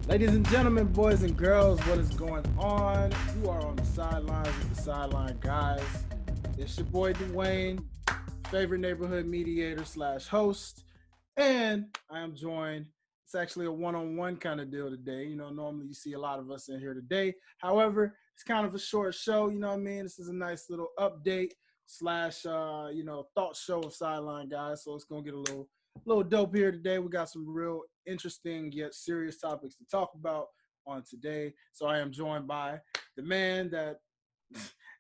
Ladies and gentlemen, boys and girls, what is going on? You are on the sidelines with the Sideline Guys. It's your boy Dwayne, favorite neighborhood mediator slash host, and I am joined. It's actually a one-on-one kind of deal today. Normally you see a lot of us in here today. However, it's kind of a short show. You know what I mean? This is a nice little update slash, thought show of Sideline Guys. So it's gonna get a little dope here today. We got some real interesting yet serious topics to talk about on today. So I am joined by the man that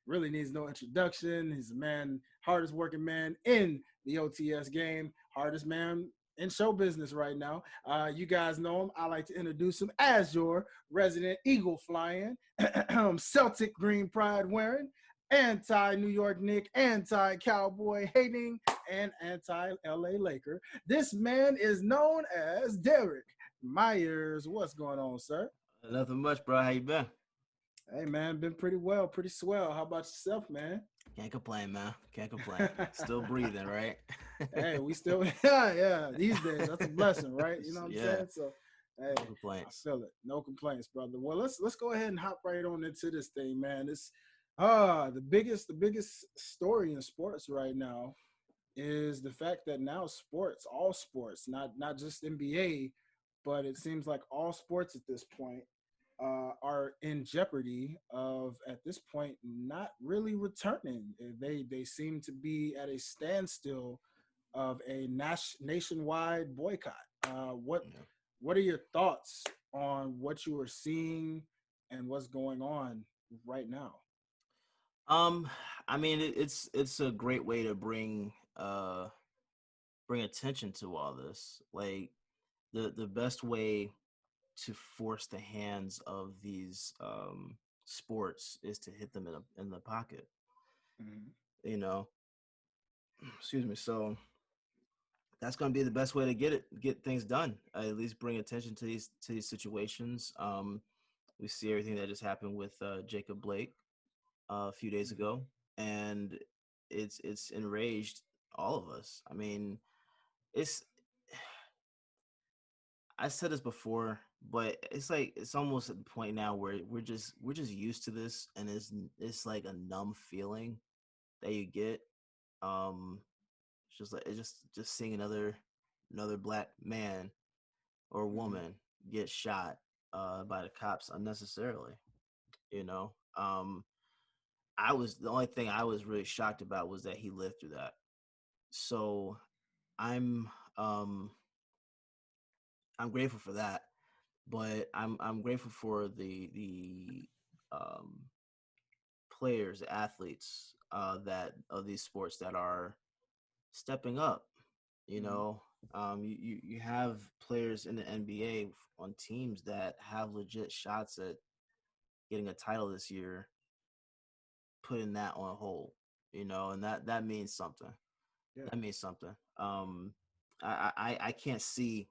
really needs no introduction. He's the man, hardest working man in the OTS game, hardest man in show business right now. You guys know him. I like to introduce him as your resident Eagle flying, Celtic green pride wearing, anti New York Knick, anti Cowboy hating, and anti LA Laker. This man is known as Derek Myers. What's going on, sir? Nothing much, bro. How you been? Hey, man, been pretty well, pretty swell. How about yourself, man? Can't complain, man. Can't complain. Still breathing, right? Hey, we still, yeah. These days, that's a blessing, right? You know what I'm Yeah. saying? So, hey, No I complaints. feel it. No complaints, brother. Well, let's go ahead and hop right on into this thing, man. It's the biggest story in sports right now is the fact that now sports, all sports, not just NBA, but it seems like all sports at this point are in jeopardy of at this point not really returning. They seem to be at a standstill of a nationwide boycott. What Yeah. what are your thoughts on what you are seeing and what's going on right now? Um, I mean, it's a great way to bring attention to all this. Like the best way to force the hands of these sports is to hit them in the pocket. Mhm. You know, excuse me. So that's going to be the best way to get things done. At least bring attention to these situations. We see everything that just happened with Jacob Blake a few days Mhm. ago, and it's enraged all of us. I mean, it's I said this before, but it's like it's almost at the point now where we're just used to this, and it's like a numb feeling that you get. Um, it's just like it's just seeing another black man or Mhm. woman get shot by the cops unnecessarily. You know, I was the only thing I was really shocked about was that he lived through that. So I'm um I'm grateful for that, but I'm grateful for the um players, athletes that of these sports that are stepping up. You Mhm. know, you have players in the NBA on teams that have legit shots at getting a title this year, putting that on hold. You know, and that means something. Yeah. That means something. I can't see.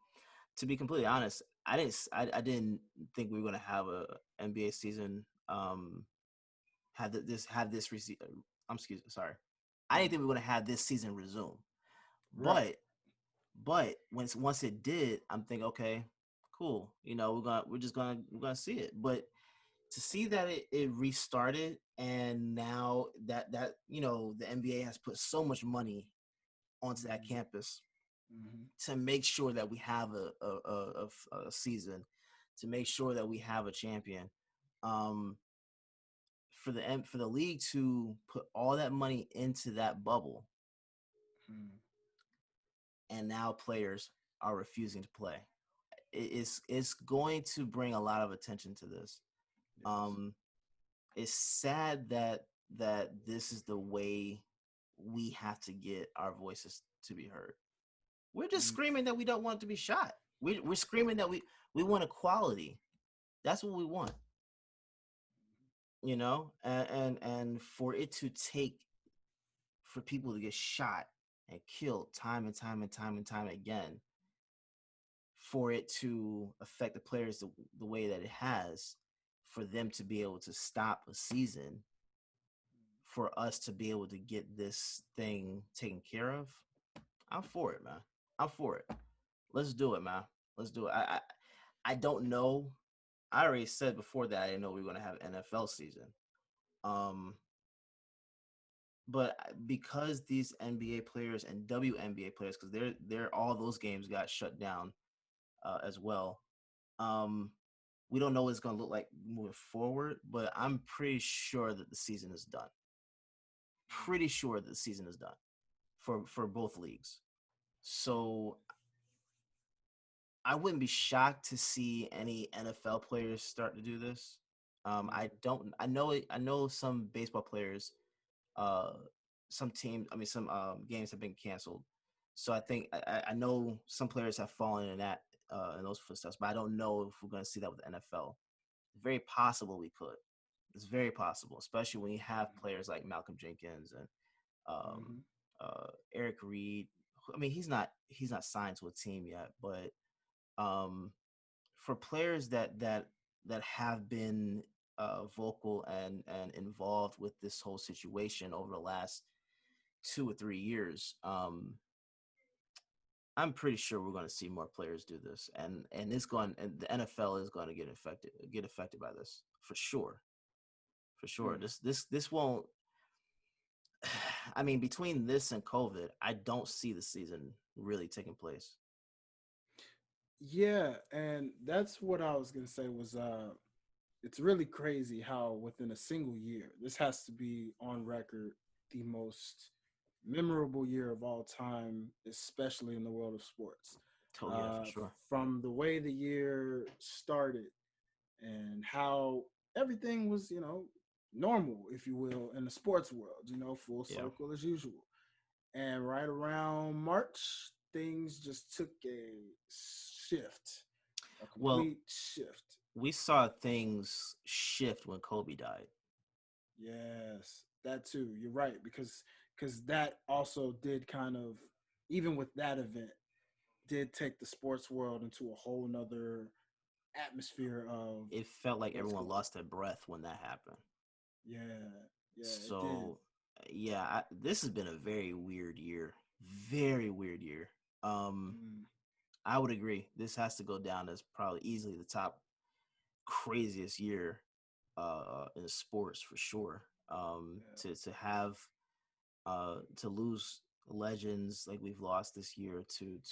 To be completely honest, I didn't think we were gonna have a NBA season. Have this I'm excuse sorry. I didn't Mhm. think we were gonna have this season resume. Right. But once it did, I'm thinking, okay, cool. You know, we're gonna see it. But to see that it restarted, and now that the NBA has put so much money onto that Mhm. campus Mhm. to make sure that we have a season, to make sure that we have a champion. Um, for the league to put all that money into that bubble, Mhm. and now players are refusing to play. It's going to bring a lot of attention to this. Yes. Um, it's sad that this is the way we have to get our voices to be heard. We're just Mhm. screaming that we don't want it to be shot. We're screaming that we want equality. That's what we want, and for it to take for people to get shot and killed time and time and time and time again, for it to affect the players the way that it has, for them to be able to stop a season, for us to be able to get this thing taken care of, I'm for it, man. I'm for it. Let's do it, man. Let's do it. I don't know. I already said before that I didn't know we were going to have NFL season. Um, but because these NBA players and WNBA players, because they're all those games got shut down as well. Um, we don't know what it's going to look like moving forward, but I'm pretty sure that the season is done. Pretty sure that the season is done for both leagues. So I wouldn't be shocked to see any NFL players start to do this. I don't. I know. I know some baseball players. Uh, some teams. I mean, some games have been canceled. So I think I know some players have fallen in that in those footsteps, but I don't know if we're going to see that with the NFL. Very possible we could. It's very possible, especially when you have players like Malcolm Jenkins and um, Eric Reed. I mean, he's not signed to a team yet, but um, for players that have been vocal and involved with this whole situation over the last 2 or 3 years, I'm pretty sure we're going to see more players do this, and the NFL is going to get affected by this for sure, for sure. This won't. I mean, between this and COVID, I don't see the season really taking place. Yeah, and that's what I was gonna say was it's really crazy how within a single year, this has to be on record the most memorable year of all time, especially in the world of sports. Oh yeah, for sure. From the way the year started and how everything was, normal, if you will, in the sports world, full Yeah. circle as usual. And right around March, things just took a shift, a Well, complete shift. we saw things shift when Kobe died. Yes, that too. You're right because that also did kind of, even with that event, did take the sports world into a whole nother atmosphere of It felt like what's everyone going. lost their breath when that happened. Yeah, yeah, it did. So, yeah, this has been a very weird year. Very weird year. Um, Mm, I would agree. This has to go down as probably easily the top craziest year in sports for sure. yeah. To have to lose legends like we've lost this year, to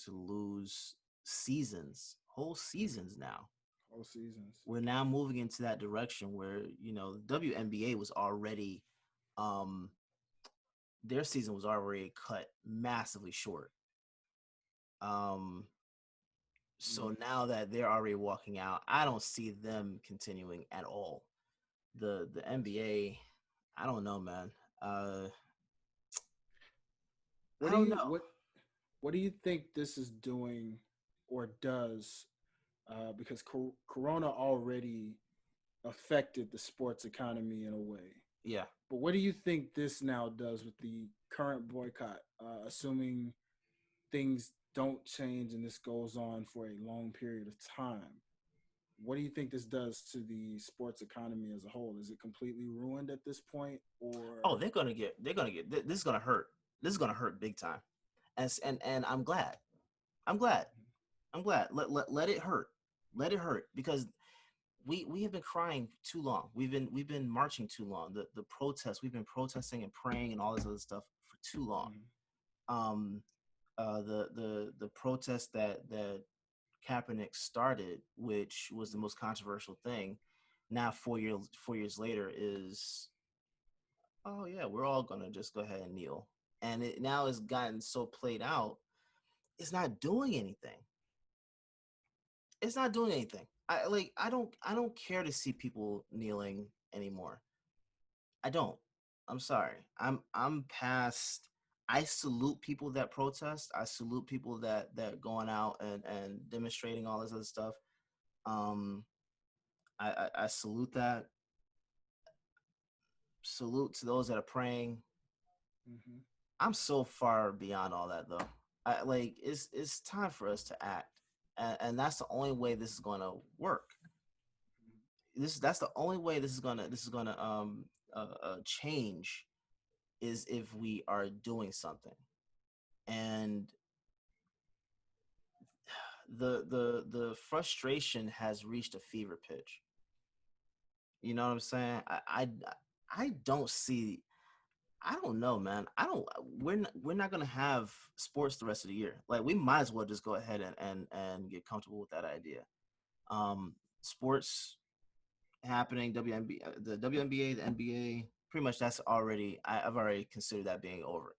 lose seasons, whole seasons now. Whole seasons. We're now moving into that direction where the WNBA was already um their season was already cut massively short. Um so Mm. now that they're already walking out, I don't see them continuing at all. The NBA, I don't know, man. Uh What I do don't you know. what do you think this is doing or does? Because Corona already affected the sports economy in a way. Yeah. But what do you think this now does with the current boycott? Assuming things don't change and this goes on for a long period of time, what do you think this does to the sports economy as a whole? Is it completely ruined at this point, Oh, or they're gonna get this is gonna hurt. This is gonna hurt big time. And I'm glad. I'm glad. I'm glad. Let it hurt. Let it hurt because we have been crying too long. We've been marching too long. The protests, we've been protesting and praying and all this other stuff for too long. Mhm. Um the protest that Kaepernick started, which was the most controversial thing, now 4 years later is, oh yeah, we're all gonna just go ahead and kneel. And it now has gotten so played out, it's not doing anything. It's not doing anything. I don't care to see people kneeling anymore. I don't. I'm sorry. I'm past. I salute people that protest. I salute people that going out and demonstrating all this other stuff. Um, I salute that. Salute to those that are praying. Mhm. I'm so far beyond all that though. It's time for us to act, and that's the only way this is going to work. That's the only way this is gonna change, is if we are doing something. And the frustration has reached a fever pitch. You know what I'm saying? I don't see. I don't know, man. I don't. We're not gonna have sports the rest of the year. Like we might as well just go ahead and get comfortable with that idea. Sports happening. The WNBA, the NBA. Pretty much that's already. I've already considered that being over.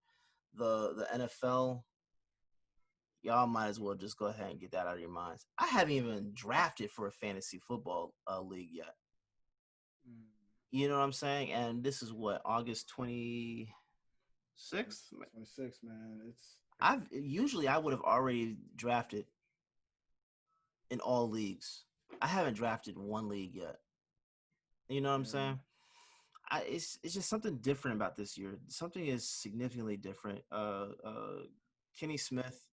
The NFL. Y'all might as well just go ahead and get that out of your minds. I haven't even drafted for a fantasy football league yet. Mm. You know what I'm saying? And this is what August 26th. 26, man. I would have already drafted in all leagues. I haven't drafted one league yet. You know what I'm Yeah. saying? It's just something different about this year. Something is significantly different. Kenny Smith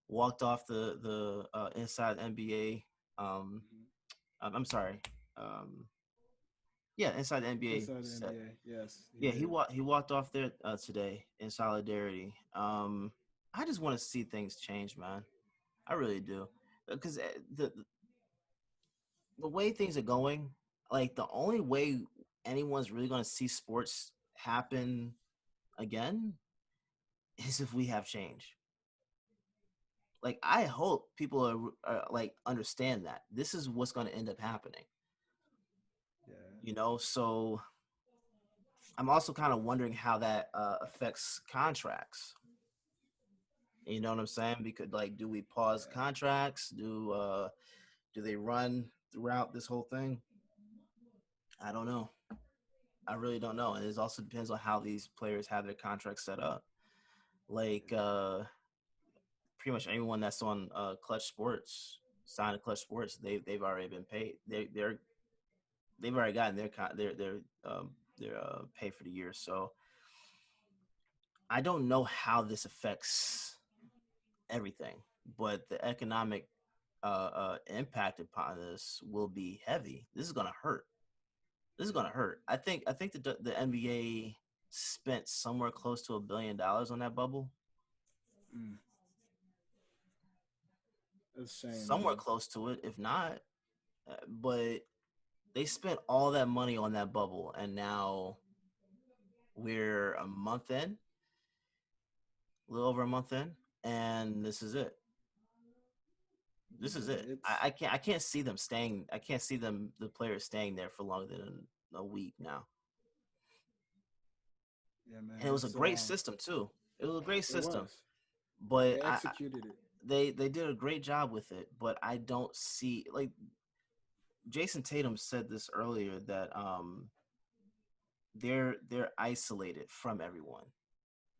walked off the inside NBA. Mhm. I'm sorry. Um, yeah, inside the NBA Inside the set. NBA, yes, he Yeah, did. he walked off there today in solidarity. I just want to see things change, man. I really do, because the way things are going, like the only way anyone's really going to see sports happen again is if we have change. Like I hope people are like understand that this is what's going to end up happening. Yeah. You know, so I'm also kind of wondering how that affects contracts. You know what I'm saying? Because like, do we pause Yeah. contracts? Do they run throughout this whole thing? I don't know. I really don't know, and it also depends on how these players have their contracts set up. Like pretty much anyone that's on Clutch Sports, signed to Clutch Sports, they've already been paid. They've already gotten their pay for the year. So I don't know how this affects everything, but the economic impact upon this will be heavy. This is gonna hurt. This is gonna hurt. I think the NBA spent somewhere close to $1 billion on that bubble. Mm. That's a shame, Somewhere man. close to it, if not. But they spent all that money on that bubble, and now we're a month in, a little over a month in, and this is it. This is Yeah, it. I can't see them staying. I can't see the players staying there for longer than a week now. yeah, And it man. was a great system too. It was a great It system, was. but They executed it. they did a great job with it. But I don't see like Jason Tatum said this earlier that they're isolated from everyone,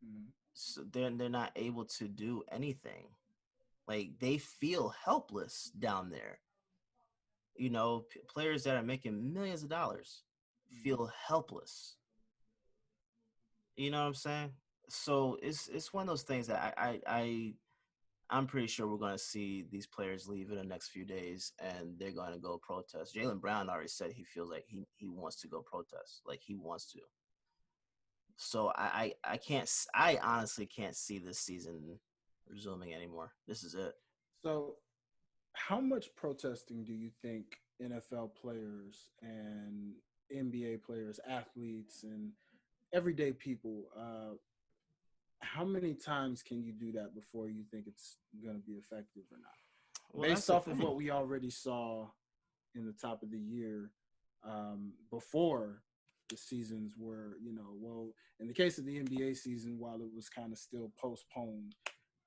Mm. so they're not able to do anything. Like they feel helpless down there. You know, players that are making millions of dollars Mm. feel helpless. You know what I'm saying? So it's one of those things that I'm pretty sure we're going to see these players leave in the next few days, and they're going to go protest. Jaylen Brown already said he feels like he wants to go protest, like he wants to. So I can't. I honestly can't see this season resuming anymore. This is it. So, how much protesting do you think NFL players and NBA players, athletes, and everyday people, how many times can you do that before you think it's going to be effective or not? Well, that's Based the off of thing. what we already saw in the top of the year, before the seasons were, well, in the case of the NBA season, while it was kind of still postponed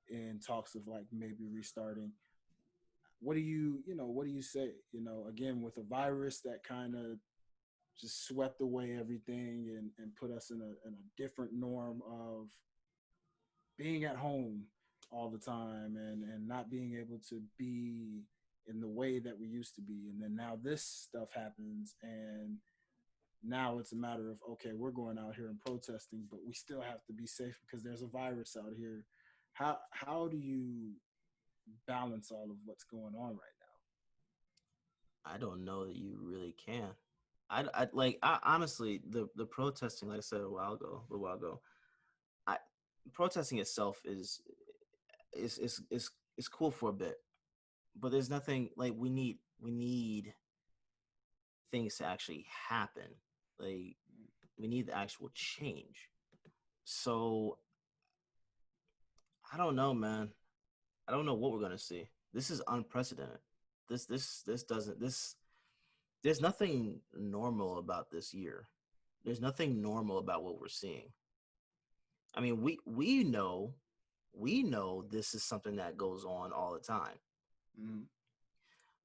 in talks of like maybe restarting, what do you say? Again, with a virus that kind of just swept away everything and put us in a different norm of being at home all the time and not being able to be in the way that we used to be. And then now this stuff happens, and now it's a matter of, okay, we're going out here and protesting, but we still have to be safe because there's a virus out here. How do you balance all of what's going on right I don't know that you really can. Honestly, the protesting, like I said a while ago, I protesting itself is cool for a bit, but there's nothing like we need things to actually happen. Like we need the actual change. So I don't know, man. I don't know what we're gonna see. This is unprecedented. This doesn't this. There's nothing normal about this year. There's nothing normal about what we're seeing. I mean, we know this is something that goes on all the time, Mm-hmm.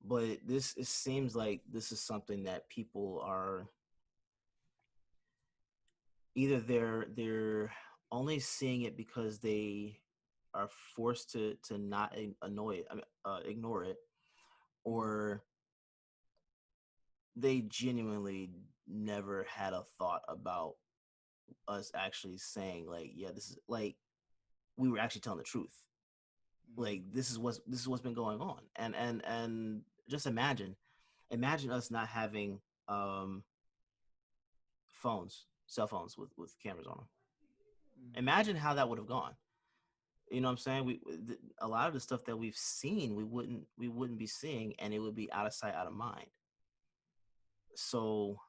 but this it seems like this is something that people are either they're only seeing it because they are forced to not annoy it, I mean, ignore it, or they genuinely never had a thought about us actually saying like, yeah, this is like we were actually telling the truth. Like this is what's been going on, and just imagine us not having um cell phones with cameras on them. Mm-hmm. Imagine how that would have gone. You know what I'm saying? A lot of the stuff that we've seen, we wouldn't be seeing, and it would be out of sight, out of mind. So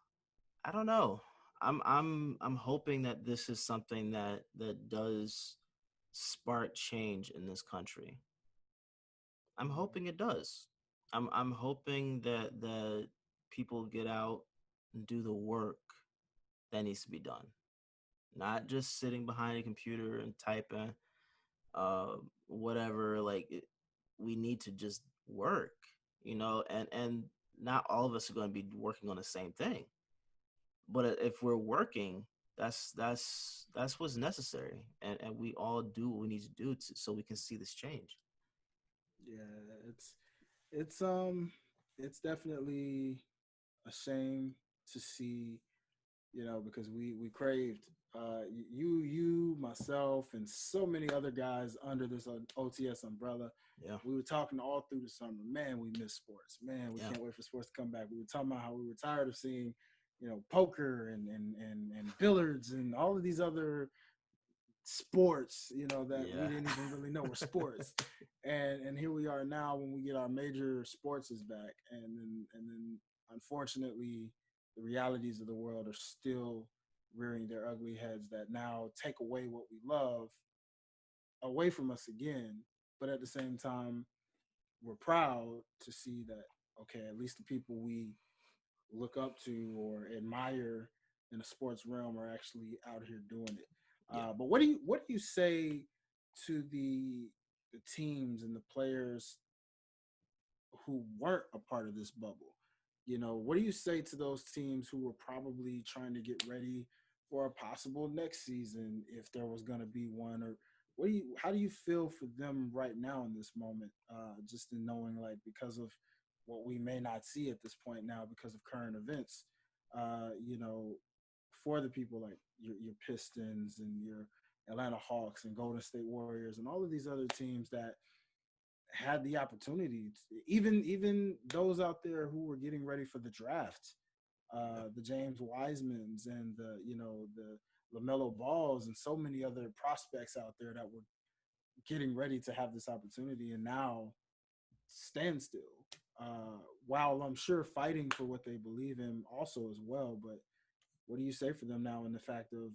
I don't know. I'm hoping that this is something that does spark change in this country. I'm hoping it does. I'm hoping that people get out and do the work that needs to be done. Not just sitting behind a computer and typing whatever we need to just work, and not all of us are going to be working on the same thing. But if we're working, that's what's necessary, and we all do what we need to do so we can see this change. Yeah, it's it's definitely a shame to see, because we craved, you, myself, and so many other guys under this OTS umbrella. Yeah, We were talking all through the summer. Man, we miss sports. Man, we yeah, can't wait for sports to come back. We were talking about how we were tired of seeing, poker and billiards and all of these other sports, that we yeah. didn't even really know were sports. And here we are now when we get our major sports is back, and then unfortunately the realities of the world are still rearing their ugly heads that now take away what we love away from us again. But at the same time, we're proud to see that, okay, at least the people we look up to or admire in the sports realm are actually out here doing it. Yeah, But what do you say to the teams and the players who weren't a part of this bubble? What do you say to those teams who were probably trying to get ready for a possible next season if there was going to be one? Or how do you feel for them right now in this moment? Just in knowing, like, because of what we may not see at this point now because of current events, uh, you know, for the people like your Pistons and your Atlanta Hawks and Golden State Warriors and all of these other teams that had the opportunity even those out there who were getting ready for the draft, yeah, the James Wisemans and the LaMelo Balls and so many other prospects out there that were getting ready to have this opportunity and now stand still, while I'm sure fighting for what they believe in also as well. But what do you say for them now in the fact of,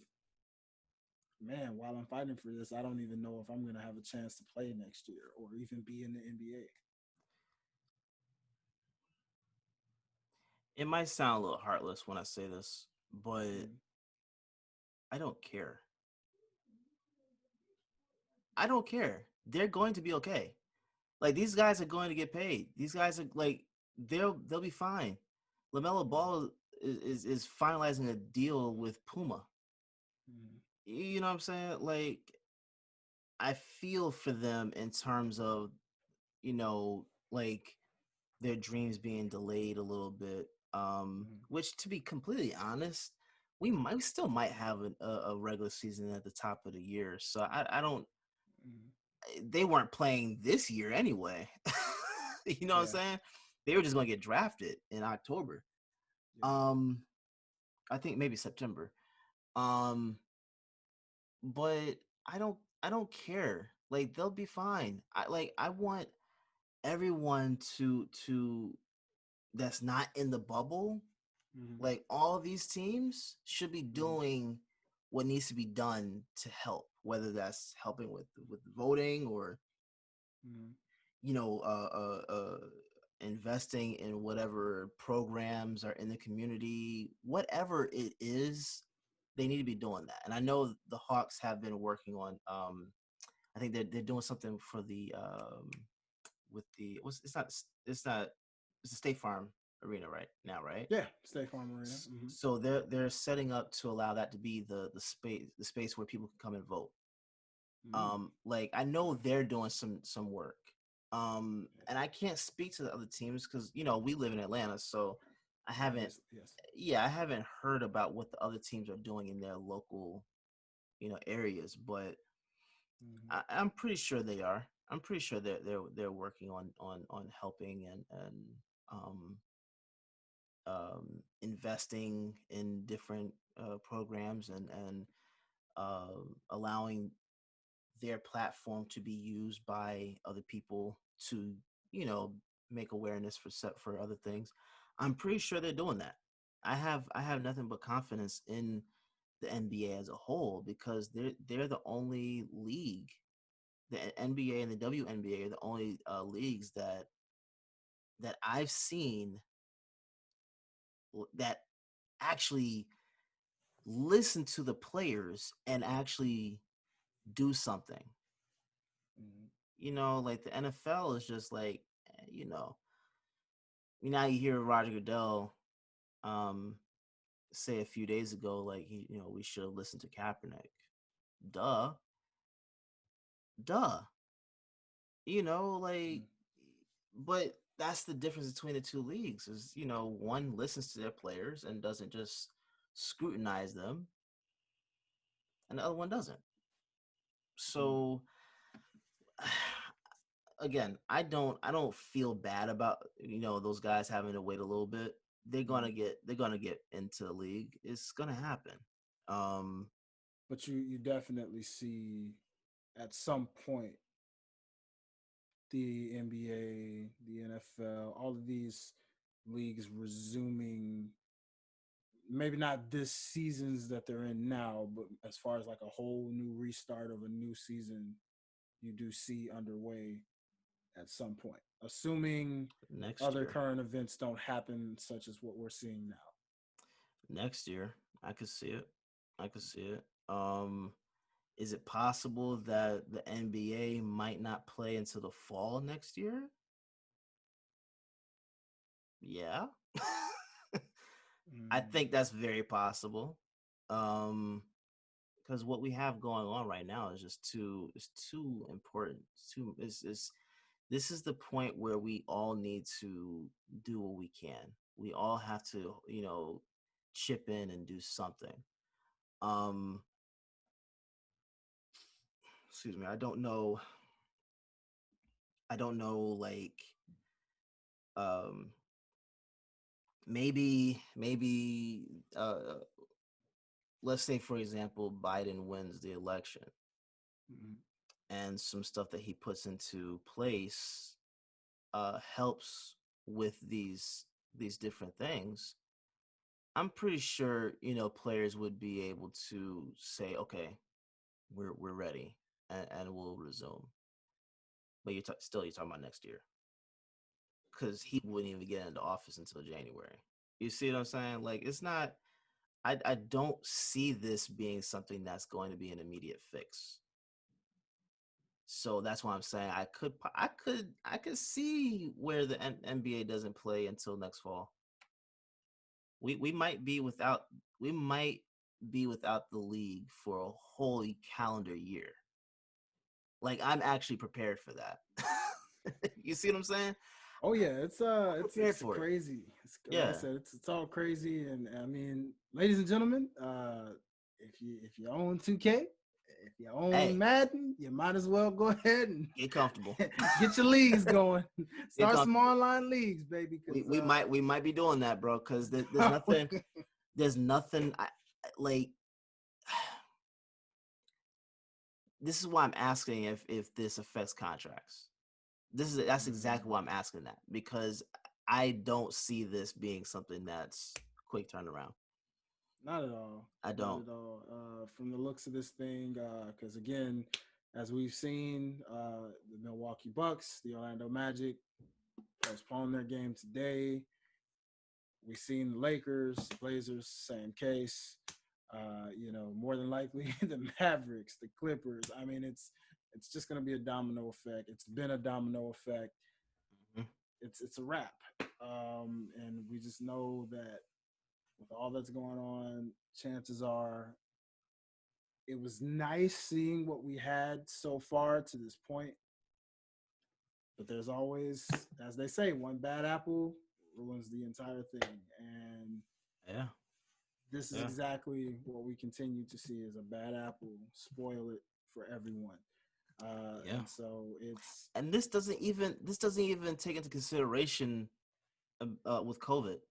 man, while I'm fighting for this, I don't even know if I'm going to have a chance to play next year or even be in the NBA? it might sound a little heartless when I say this, but Mm-hmm. I don't care. I don't care. They're going to be okay. Like these guys are going to get paid. These guys are like they'll be fine. LaMelo Ball is finalizing a deal with Puma. Mm-hmm. You know what I'm saying? Like I feel for them in terms of like their dreams being delayed a little bit. Mm-hmm. Which to be completely honest, we still might have a regular season at the top of the year. So I don't. Mm-hmm. They weren't playing this year anyway. You know what I'm Yeah. saying? They were just going to get drafted in October. Yeah. Um, I think maybe September. Um, but I don't care. Like they'll be fine. I want everyone to that's not in the bubble, Mm-hmm. like all these teams should be Mm-hmm. doing what needs to be done to help, whether that's helping with voting or Mm-hmm. you know investing in whatever programs are in the community, whatever it is, they need to be doing that. And I know the Hawks have been working on I think they're doing something for the with the it's not it's the State Farm Arena right now, right? Yeah, State Farm Arena. Mm-hmm. So they're setting up to allow that to be the space where people can come and vote. Mm-hmm. Like I know they're doing some work. And I can't speak to the other teams because we live in Atlanta, so I haven't Obviously, yes. yeah, I haven't heard about what the other teams are doing in their local areas, but Mm-hmm. I'm pretty sure they are. I'm pretty sure they're working on helping and um, investing in different programs and allowing their platform to be used by other people to you know make awareness for other things. I'm pretty sure they're doing that. I have nothing but confidence in the NBA as a whole because they're the only league. The NBA and the WNBA are the only leagues that I've seen that actually listen to the players and actually do something. Mm-hmm. Like the NFL is just like, now you hear Roger Goodell um, say a few days ago, like we should have listened to Kaepernick. Duh, duh. Like, but that's the difference between the two leagues. Is one listens to their players and doesn't just scrutinize them, and the other one doesn't. So again, I don't feel bad about those guys having to wait a little bit. They're gonna get into the league. It's gonna happen. Um, But you definitely see at some point the NBA, the NFL, all of these leagues resuming, maybe not this seasons that they're in now, but as far as like a whole new restart of a new season, you do see underway at some point, assuming next other year, current events don't happen, such as what we're seeing now. next year, I could see it. I could see it. Is it possible that the NBA might not play until the fall next year? Yeah. I Mm, think that's very possible. Um, because what we have going on right now is just too important. It's too is This is the point where we all need to do what we can. We all have to, chip in and do something. Um, excuse me. I don't know like um maybe let's say for example Biden wins the election mm, and some stuff that he puts into place helps with these different things. I'm pretty sure players would be able to say, okay, we're ready and we'll resume. But you're talking about next year because he wouldn't even get into office until January. You see what I'm saying? Like it's not. I don't see this being something that's going to be an immediate fix. So that's why I'm saying I could see where the NBA doesn't play until next fall. We might be without the league for a whole calendar year. Like I'm actually prepared for that. You see what I'm saying? oh yeah, I'm prepared it's for it. crazy. It's, like I Yeah. said, it's all crazy. And I mean, ladies and gentlemen, if you own 2K, if you own Hey, Madden, you might as well go ahead and get comfortable. get your leagues going. Get Start some comfortable. online leagues, baby. We Because we might we might be doing that, bro. Because there's nothing. Like this is why I'm asking if this affects contracts. That's exactly why I'm asking that, because I don't see this being something that's quick turnaround. Not at all. I Not don't. at all. From the looks of this thing, because again, as we've seen, the Milwaukee Bucks, the Orlando Magic postponed their game today. We've seen the Lakers, Blazers, same case. More than likely the Mavericks, the Clippers. I mean, it's just going to be a domino effect. It's been a domino effect. Mhm. It's a wrap, and we just know that with all that's going on, chances are it was nice seeing what we had so far to this point. But there's always, as they say, one bad apple ruins the entire thing. And Yeah. this is Yeah. exactly what we continue to see as a bad apple spoil it for everyone. Yeah. And so it's And this doesn't even take into consideration with COVID.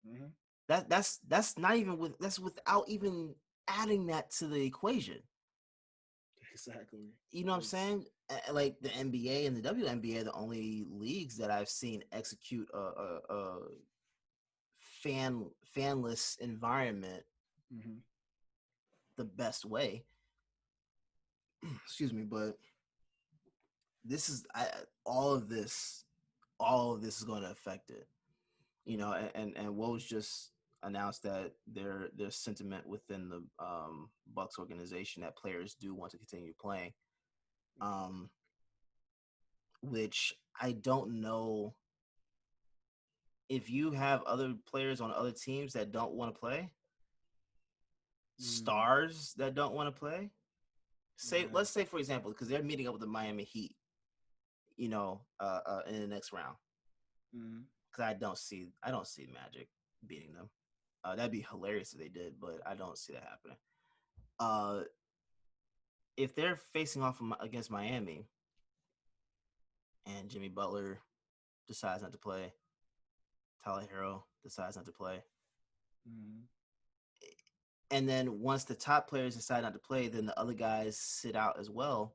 mhm, That's not even that's without even adding that to the equation. exactly. You know what I'm It's saying? Like the NBA and the WNBA are the only leagues that I've seen execute a fanless environment mhm. the best way. Excuse me, but this is all of this is going to affect it. You know, and Woj just announced that there's sentiment within the Bucks organization that players do want to continue playing, which I don't know if you have other players on other teams that don't want to play, stars that don't want to play. Let's say for example, because they're meeting up with the Miami Heat, in the next round. Because I don't see Magic beating them. That'd be hilarious if they did, but I don't see that happening. If they're facing off against Miami and Jimmy Butler decides not to play, Tyler Hero decides not to play, and then once the top players decide not to play, then the other guys sit out as well.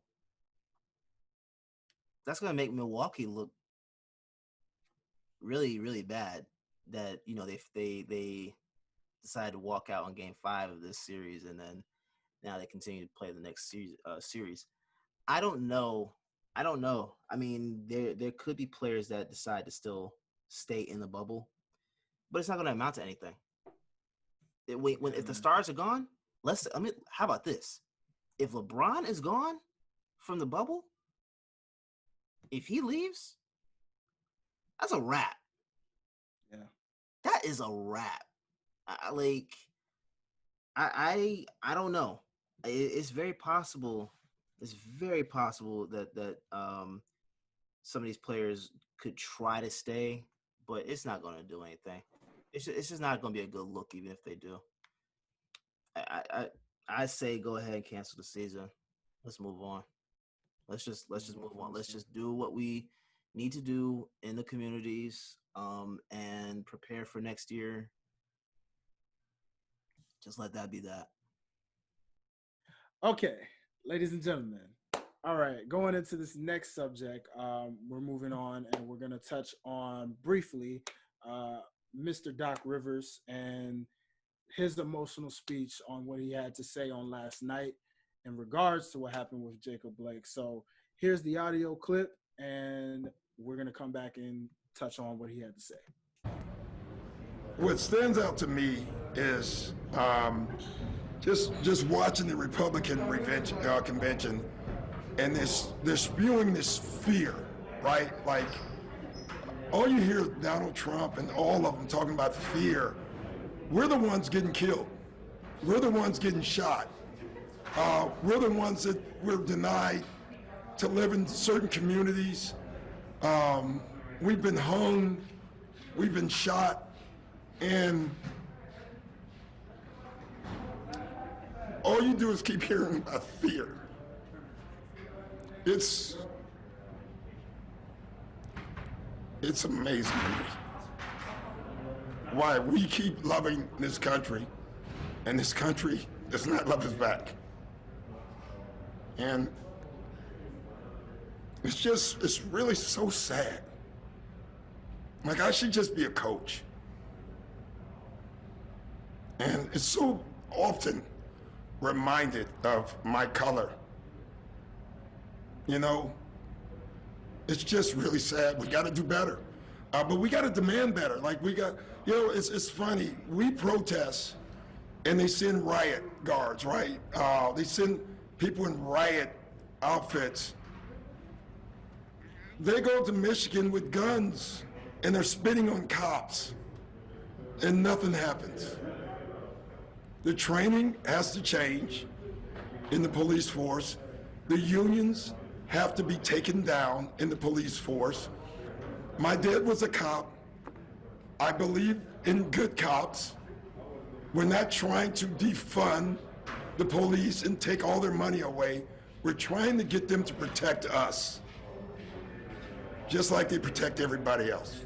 That's going to make Milwaukee look really, really bad. That they decided to walk out on Game 5 of this series, and then now they continue to play the next series. I don't know. I mean, there could be players that decide to still stay in the bubble, but it's not going to amount to anything. If the stars are gone, how about this? If LeBron is gone from the bubble, if he leaves, that's a wrap. Yeah, that is a wrap. I don't know. It's very possible. It's very possible that some of these players could try to stay, but it's not going to do anything. It's just not going to be a good look, even if they do. I say go ahead and cancel the season. Let's move on. Let's just move on. Let's just do what we need to do in the communities, and prepare for next year. Just let that be that. Okay, ladies and gentlemen. All right, going into this next subject, we're moving on, and we're going to touch on briefly Mr. Doc Rivers and his emotional speech on what he had to say on last night in regards to what happened with Jacob Blake. So here's the audio clip, and we're going to come back and touch on what he had to say. What stands out to me is just watching the Republican convention, and they're spewing this fear, right? Like, all you hear is Donald Trump and all of them talking about fear. We're the ones getting killed. We're the ones getting shot. We're the ones that we're denied to live in certain communities. We've been hung. We've been shot. And all you do is keep hearing about fear. It's amazing to me why we keep loving this country, and this country does not love us back. And It's really so sad. Like, I should just be a coach. And it's so often reminded of my color. You know, it's just really sad. We got to do better. But we got to demand better. Like, it's funny. We protest and they send riot guards, right? They send people in riot outfits. They go to Michigan with guns and they're spitting on cops and nothing happens. The training has to change in the police force. The unions have to be taken down in the police force. My dad was a cop. I believe in good cops. We're not trying to defund the police and take all their money away. We're trying to get them to protect us, just like they protect everybody else.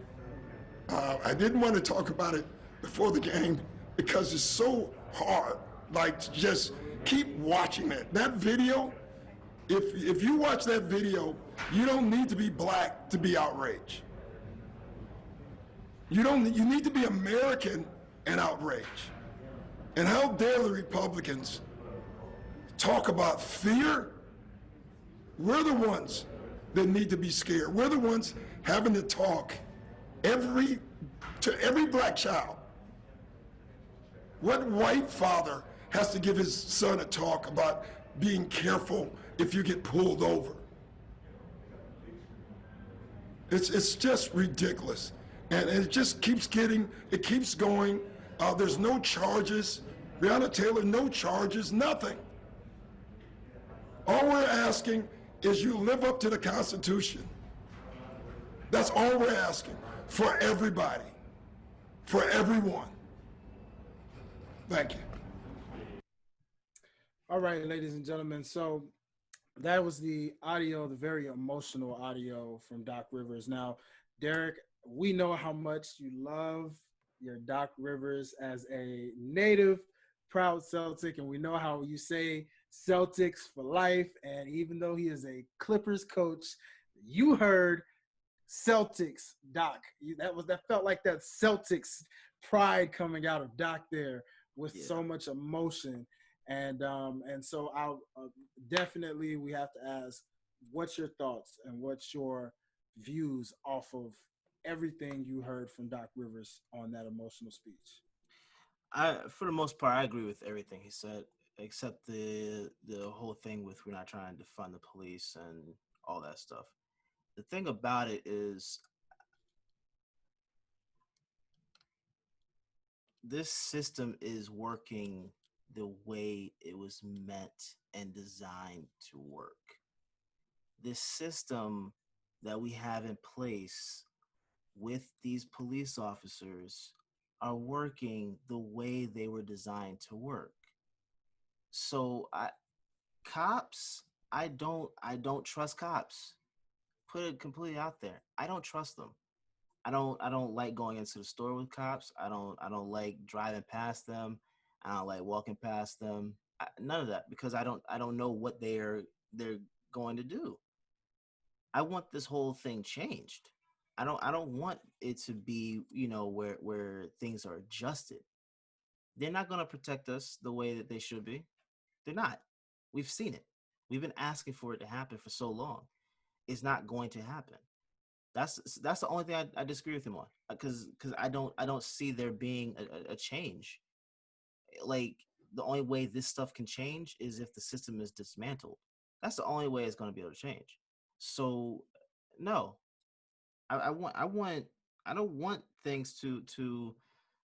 I didn't want to talk about it before the game because it's so hard, like, to just keep watching it. That video, if you watch that video, you don't need to be black to be outraged. You need to be American and outraged. And how dare the Republicans talk about fear? We're the ones that need to be scared. We're the ones having to talk to every black child. What white father has to give his son a talk about being careful if you get pulled over? It's just ridiculous. And it just keeps going. There's no charges. Breonna Taylor, no charges, nothing. All we're asking is you live up to the Constitution. That's all we're asking for everybody, for everyone. Thank you. All right, ladies and gentlemen. So that was the audio, the very emotional audio from Doc Rivers. Now, Derek, we know how much you love your Doc Rivers as a native proud Celtic, and we know how you say Celtics for life. And even though he is a Clippers coach, you heard Celtics, Doc. That felt like that Celtics pride coming out of Doc there with so much emotion. And so I'll definitely, we have to ask, what's your thoughts and what's your views off of everything you heard from Doc Rivers on that emotional speech? For the most part, I agree with everything he said, except the whole thing with we're not trying to defund the police and all that stuff. The thing about it is, this system is working the way it was meant and designed to work. This system that we have in place with these police officers are working the way they were designed to work. So cops, I don't trust cops. Put it completely out there. I don't trust them. I don't like going into the store with cops. I don't like driving past them. I don't like walking past them. None of that, because I don't know what they're going to do. I want this whole thing changed. I don't want it to be, where things are adjusted. They're not going to protect us the way that they should be. They're not. We've seen it. We've been asking for it to happen for so long. It's not going to happen. That's the only thing I disagree with him on, because I don't see there being a change. Like, the only way this stuff can change is if the system is dismantled. That's the only way it's going to be able to change. So no, I don't want things to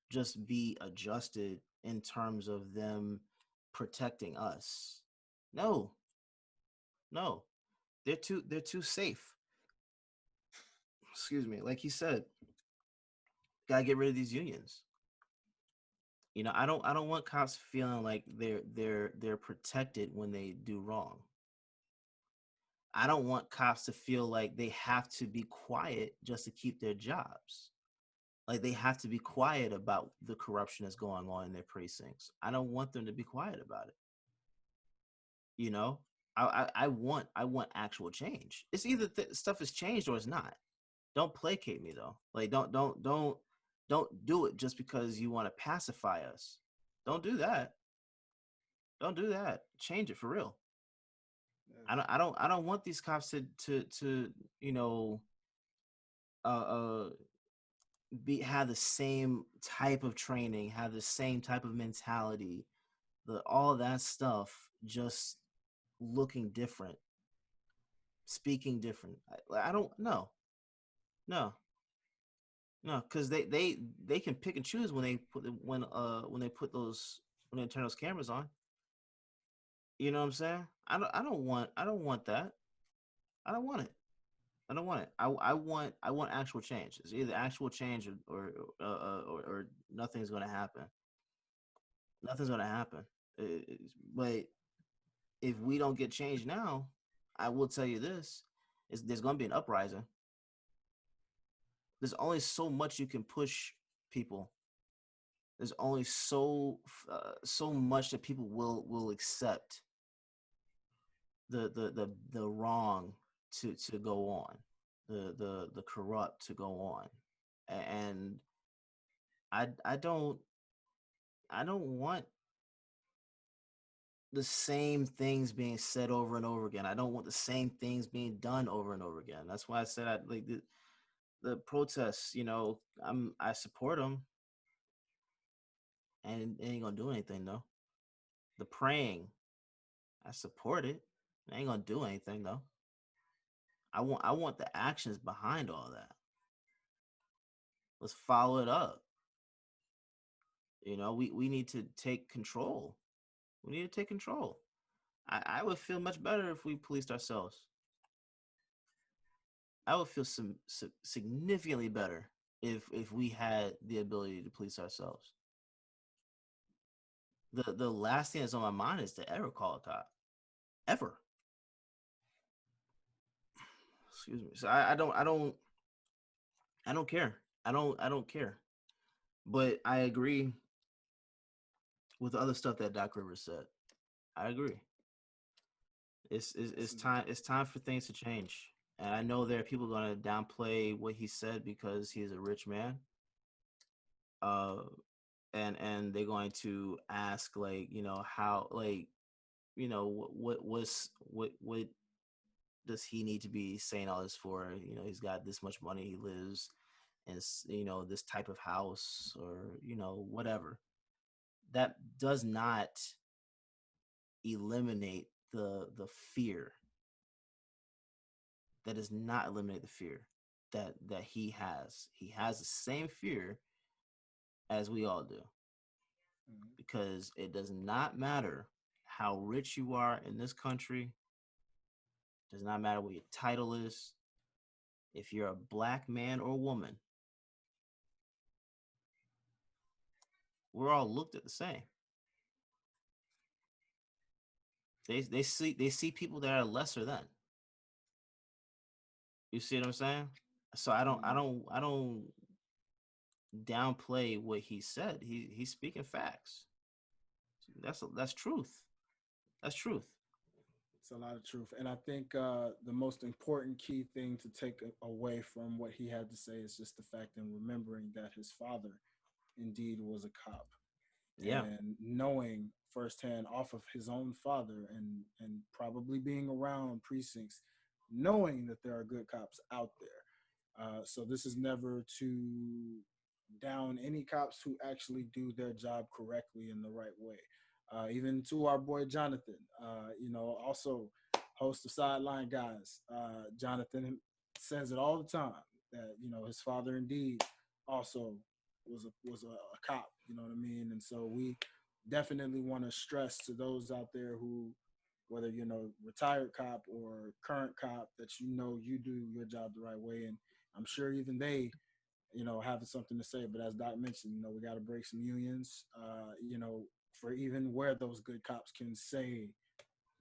just be adjusted in terms of them protecting us. No, they're too safe. Excuse me. Like he said, gotta get rid of these unions. I don't want cops feeling like they're protected when they do wrong. I don't want cops to feel like they have to be quiet just to keep their jobs. Like, they have to be quiet about the corruption that's going on in their precincts. I don't want them to be quiet about it. I want actual change. It's either stuff is changed or it's not. Don't placate me though. Like don't do it just because you want to pacify us. Don't do that. Don't do that. Change it for real. I don't want these cops to you know uh be have the same type of training, have the same type of mentality, all that stuff, just looking different, speaking different. I don't know, no, no, because they can pick and choose when they put when they put those when they turn those cameras on. You know what I'm saying? I don't want that. I don't want it. I don't want it. I want actual change. It's either actual change or nothing's gonna happen. Nothing's gonna happen. But if we don't get change now, I will tell you this: is there's gonna be an uprising. There's only so much you can push people. There's only so much that people will accept the wrong to go on, the corrupt to go on, and I don't want the same things being said over and over again. I don't want the same things being done over and over again. That's why I said I like the protests. I support them, and it ain't gonna do anything though. The praying, I support it. It ain't gonna do anything though. I want the actions behind all that. Let's follow it up. We need to take control. We need to take control. I would feel much better if we policed ourselves. I would feel significantly better if we had the ability to police ourselves. The last thing that's on my mind is to ever call a cop. Ever. Excuse me. So I don't care. I don't care. But I agree with the other stuff that Doc Rivers said. I agree. It's time for things to change. And I know there are people going to downplay what he said because he's a rich man. Uh and they're going to ask, like, how, like, what does he need to be saying all this for? He's got this much money, he lives in this type of house, or whatever. That does not eliminate the fear. That does not eliminate the fear that he has. He has the same fear as we all do, because it does not matter how rich you are in this country. Does not matter what your title is. If you're a black man or woman, we're all looked at the same. They see people that are lesser than. You see what I'm saying? So I don't downplay what he said. He's speaking facts. That's truth. That's truth. It's a lot of truth. And I think the most important key thing to take away from what he had to say is just the fact and remembering that his father indeed was a cop. Yeah. And knowing firsthand off of his own father, and probably being around precincts, knowing that there are good cops out there. So this is never to down any cops who actually do their job correctly in the right way. Even to our boy Jonathan, also host of Sideline Guys. Jonathan says it all the time that his father indeed also was a cop. You know what I mean? And so we definitely want to stress to those out there who, whether retired cop or current cop, that you do your job the right way. And I'm sure even they having something to say. But as Doc mentioned, we got to break some unions, for even where those good cops can say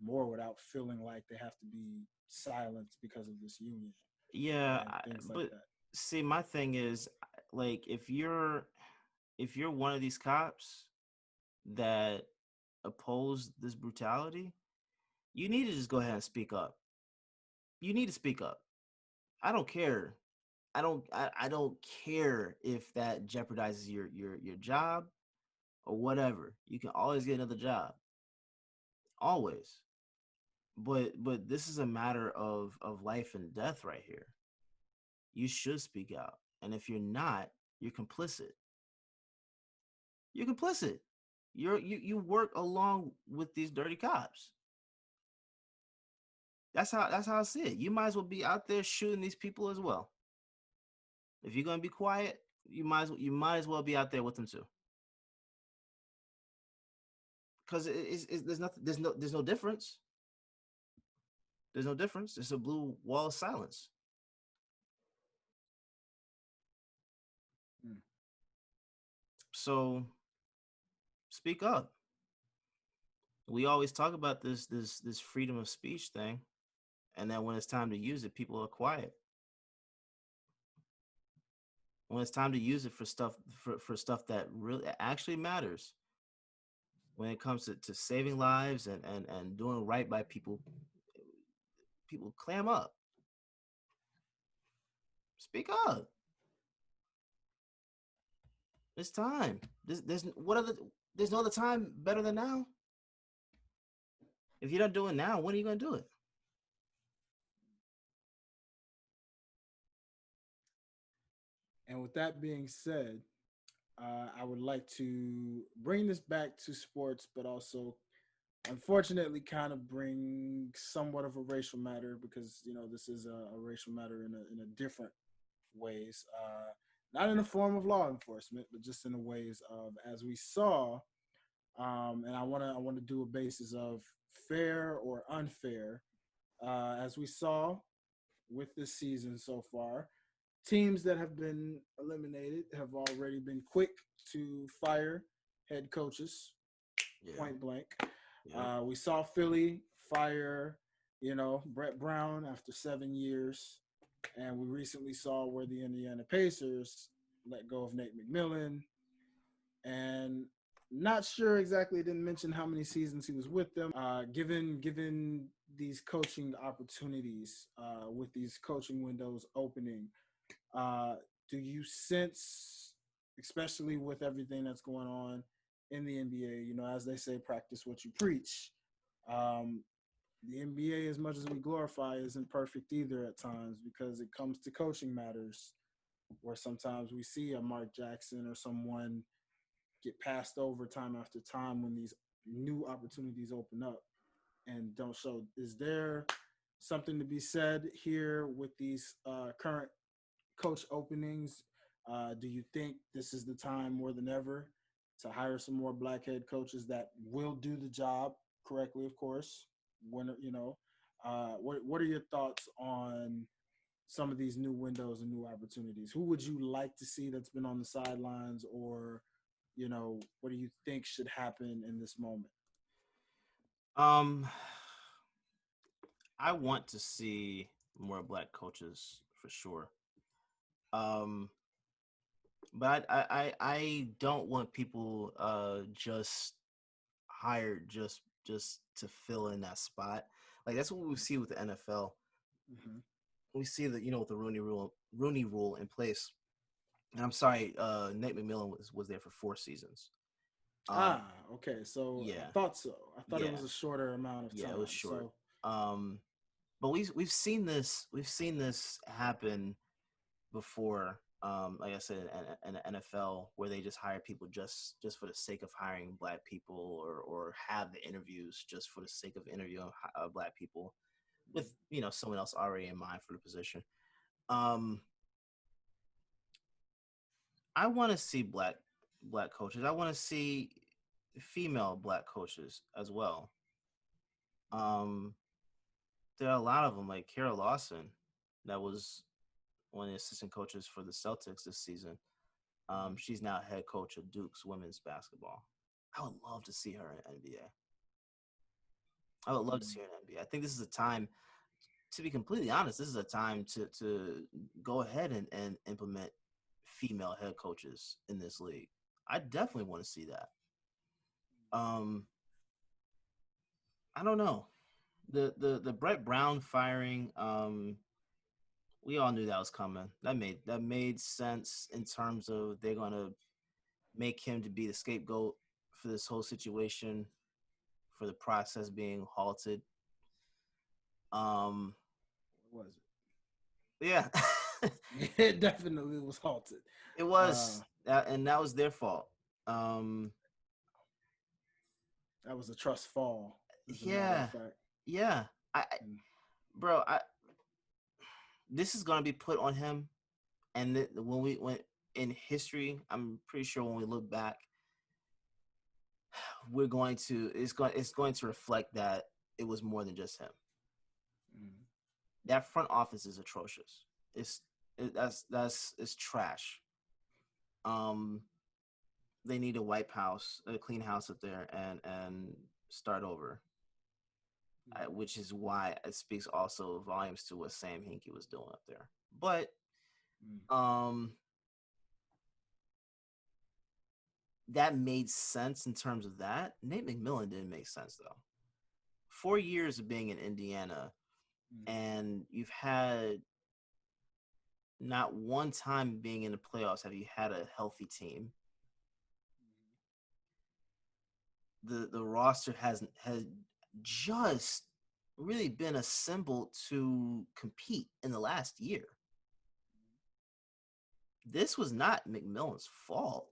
more without feeling like they have to be silenced because of this union. Yeah, And things like but that. see, my thing is, like, if you're one of these cops that oppose this brutality, you need to just go ahead and speak up. You need to speak up. I don't care. I don't care if that jeopardizes your job or whatever. You can always get another job. Always. But this is a matter of life and death right here. You should speak out. And if you're not, you're complicit. You're complicit. You work along with these dirty cops. That's how I see it. You might as well be out there shooting these people as well. If you're gonna be quiet, you might as well be out there with them too. Because there's no difference. There's no difference. It's a blue wall of silence. So speak up. We always talk about this freedom of speech thing, and then when it's time to use it, people are quiet. When it's time to use it for stuff that really actually matters, when it comes to saving lives and doing right by people, people clam up. Speak up. It's time. There's no other time better than now. If you don't do it now, when are you gonna do it? And with that being said, I would like to bring this back to sports, but also, unfortunately, kind of bring somewhat of a racial matter because this is a racial matter in a different ways, not in the form of law enforcement, but just in the ways of as we saw. And I want to do a basis of fair or unfair, as we saw with this season so far. Teams that have been eliminated have already been quick to fire head coaches, point blank. Yeah. We saw Philly fire, Brett Brown after 7 years, and we recently saw where the Indiana Pacers let go of Nate McMillan, and not sure exactly. Didn't mention how many seasons he was with them. Given these coaching opportunities, with these coaching windows opening, uh, do you sense, especially with everything that's going on in the NBA, as they say, practice what you preach. Um, the NBA, as much as we glorify, isn't perfect either at times because it comes to coaching matters where sometimes we see a Mark Jackson or someone get passed over time after time when these new opportunities open up and don't show. Is there something to be said here with these current coach openings? Do you think this is the time more than ever to hire some more black head coaches that will do the job correctly, of course? What are your thoughts on some of these new windows and new opportunities? Who would you like to see that's been on the sidelines, or what do you think should happen in this moment? Um, I want to see more black coaches for sure. Um, but I don't want people just hired just to fill in that spot. Like that's what we see with the NFL. Mm-hmm. We see that with the Rooney rule in place. And I'm sorry, Nate McMillan was there for 4 seasons. Okay. So Yeah, I thought so. I thought it yeah, was a shorter amount of time. yeah. It was short. So, But we've seen this happen before. Like I said, in the NFL, where they just hire people just for the sake of hiring black people, or have the interviews just for the sake of interviewing black people with someone else already in mind for the position. I want to see black coaches. I want to see female black coaches as well. There are a lot of them, like Kara Lawson, that was one of the assistant coaches for the Celtics this season. She's now head coach of Duke's women's basketball. I would love to see her in NBA. I would love to see her in NBA. I think this is a time, to be completely honest, this is a time to go ahead and implement female head coaches in this league. I definitely want to see that. I don't know. The Brett Brown firing, we all knew that was coming. That made sense in terms of they're gonna make him to be the scapegoat for this whole situation, for the process being halted. Was Yeah. it? It definitely was halted. It was, and that was their fault. That was a trust fall, as a matter Yeah, of fact. yeah. And, Bro, this is gonna be put on him, and when in history, I'm pretty sure when we look back, it's going to reflect that it was more than just him. That front office is atrocious. It's trash. They need a clean house up there, and start over. Which is why it speaks also volumes to what Sam Hinkie was doing up there. But that made sense in terms of that. Nate McMillan didn't make sense though. 4 years of being in Indiana, and you've had not one time being in the playoffs have you had a healthy team. The roster has just really been assembled to compete in the last year. This was not McMillan's fault.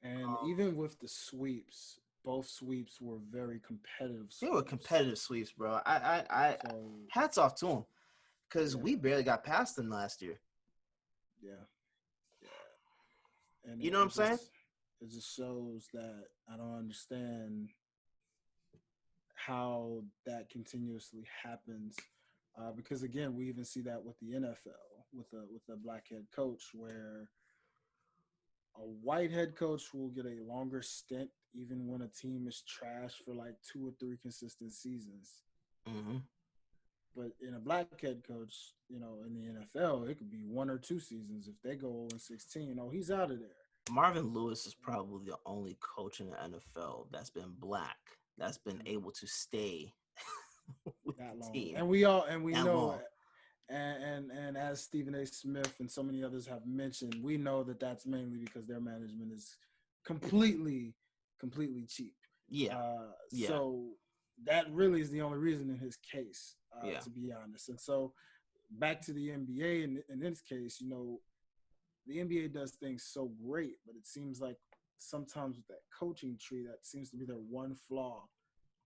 And even with the sweeps, both sweeps were very competitive sweeps. They were competitive sweeps, bro. So, hats off to them, because we barely got past them last year. Yeah. And you know what I'm saying? It just shows that I don't understand how that continuously happens. Because again, we even see that with the NFL, with a black head coach, where a white head coach will get a longer stint even when a team is trash for like 2 or 3 consistent seasons. Mm-hmm. But in a black head coach, in the NFL, it could be 1 or 2 seasons. If they go 0-16, he's out of there. Marvin Lewis is probably the only coach in the NFL that's been black, that's been able to stay with that the long. team. And we know it. And as Stephen A. Smith and so many others have mentioned, we know that that's mainly because their management is completely cheap. Yeah. So that really is the only reason in his case, to be honest. And so back to the NBA, in this case, the NBA does things so great, but it seems like sometimes with that coaching tree, that seems to be their one flaw,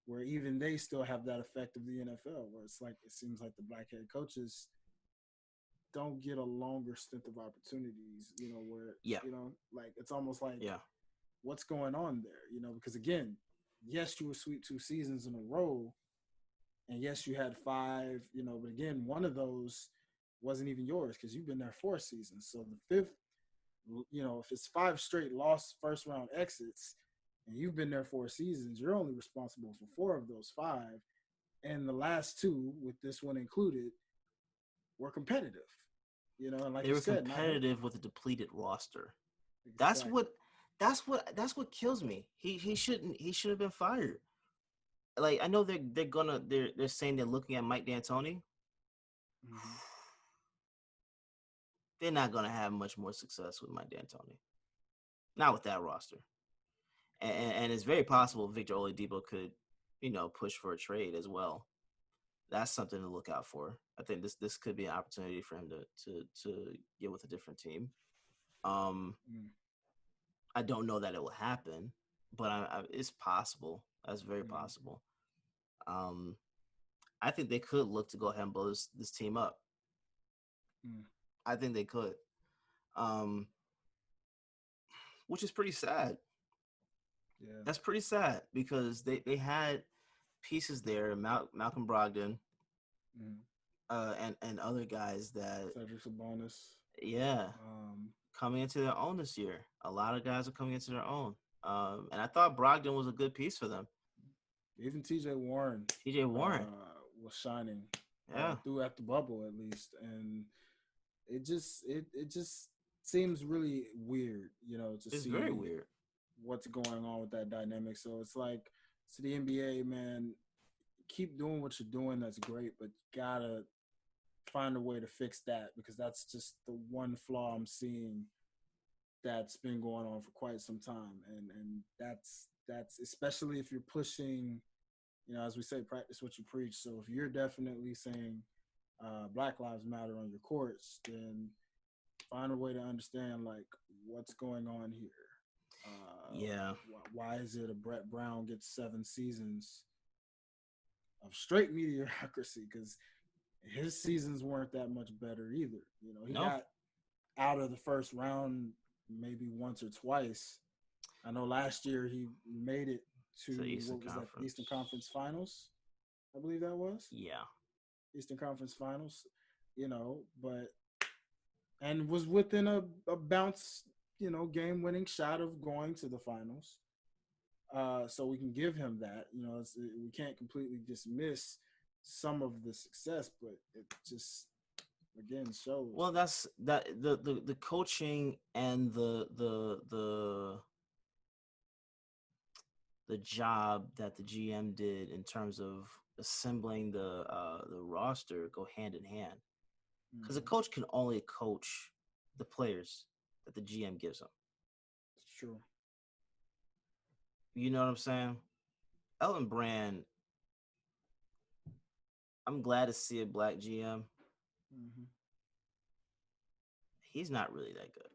where even they still have that effect of the NFL, where it's like it seems like the black head coaches don't get a longer stint of opportunities, where like it's almost like what's going on there, because again, yes, you were sweep 2 seasons in a row, and yes, you had 5, but again, one of those wasn't even yours because you've been there 4 seasons. So the 5th, if it's 5 straight lost first round exits, and you've been there 4 seasons, you're only responsible for 4 of those 5. And the last 2, with this one included, were competitive. And like they were competitive with a depleted roster. Exactly. That's what kills me. He shouldn't have been fired. Like, I know they're saying they're looking at Mike D'Antoni. Mm-hmm. They're not gonna have much more success with Mike D'Antoni. Not with that roster. And it's very possible Victor Oladipo could, push for a trade as well. That's something to look out for. I think this could be an opportunity for him to get with a different team. I don't know that it will happen, but it's possible. That's very possible. I think they could look to go ahead and blow this team up. I think they could, which is pretty sad. Yeah, that's pretty sad because they had pieces there, Malcolm Brogdon, and other guys that Cedric Sabonis. Yeah, coming into their own this year. A lot of guys are coming into their own, and I thought Brogdon was a good piece for them. Even T.J. Warren was shining. Yeah, through at the bubble at least, and it just seems really weird, it's see very weird what's going on with that dynamic. So it's like, to the NBA, man, keep doing what you're doing. That's great, but you gotta find a way to fix that, because that's just the one flaw I'm seeing that's been going on for quite some time. And that's especially if you're pushing, as we say, practice what you preach. So if you're definitely saying Black Lives Matter on your courts, then find a way to understand like what's going on here. Why is it a Brett Brown gets 7 seasons of straight mediocrity? Because his seasons weren't that much better either. He got out of the first round maybe once or twice. I know last year he made it to Eastern Conference Finals, I believe that was. Yeah. Eastern Conference Finals, and was within a bounce, game-winning shot of going to the finals. So we can give him that. We can't completely dismiss some of the success, but it just again shows. Well, that's the coaching and the job that the GM did in terms of assembling the roster go hand in hand. Because a coach can only coach the players that the GM gives them. It's true. You know what I'm saying? Elton Brand, I'm glad to see a black GM. Mm-hmm. He's not really that good.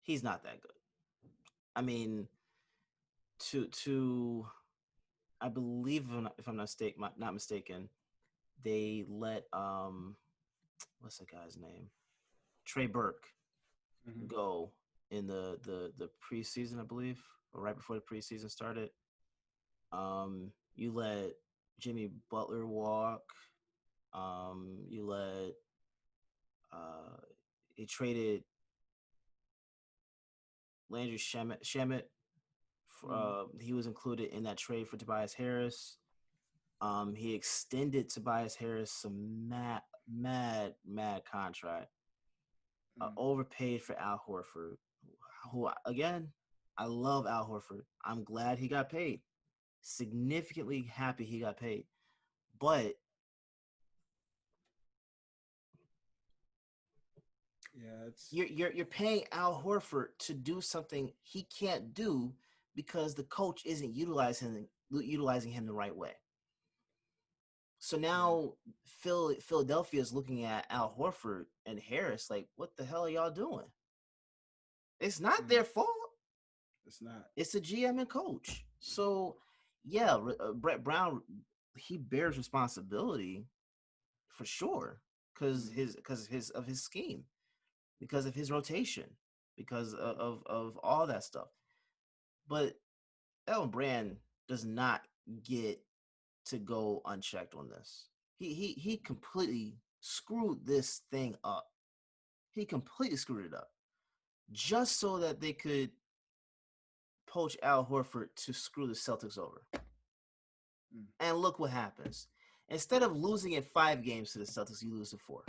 He's not that good. I mean, I believe, if I'm not mistaken, they let what's the guy's name? Trey Burke go in the preseason, I believe, or right before the preseason started. You let Jimmy Butler walk. You let he traded Landry Shamet. He was included in that trade for Tobias Harris. He extended Tobias Harris some mad contract. Overpaid for Al Horford, who, again, I love Al Horford. I'm glad he got paid. Significantly happy he got paid. But you're paying Al Horford to do something he can't do because the coach isn't utilizing him the right way. So now Philadelphia is looking at Al Horford and Harris like, what the hell are y'all doing? It's not their fault. It's not. It's the GM and coach. So, yeah, Brett Brown, he bears responsibility for sure because of his scheme, because of his rotation, because of all that stuff. But Elton Brand does not get to go unchecked on this. He completely screwed this thing up. He completely screwed it up just so that they could poach Al Horford to screw the Celtics over. And look what happens. Instead of losing in 5 games to the Celtics, you lose to 4.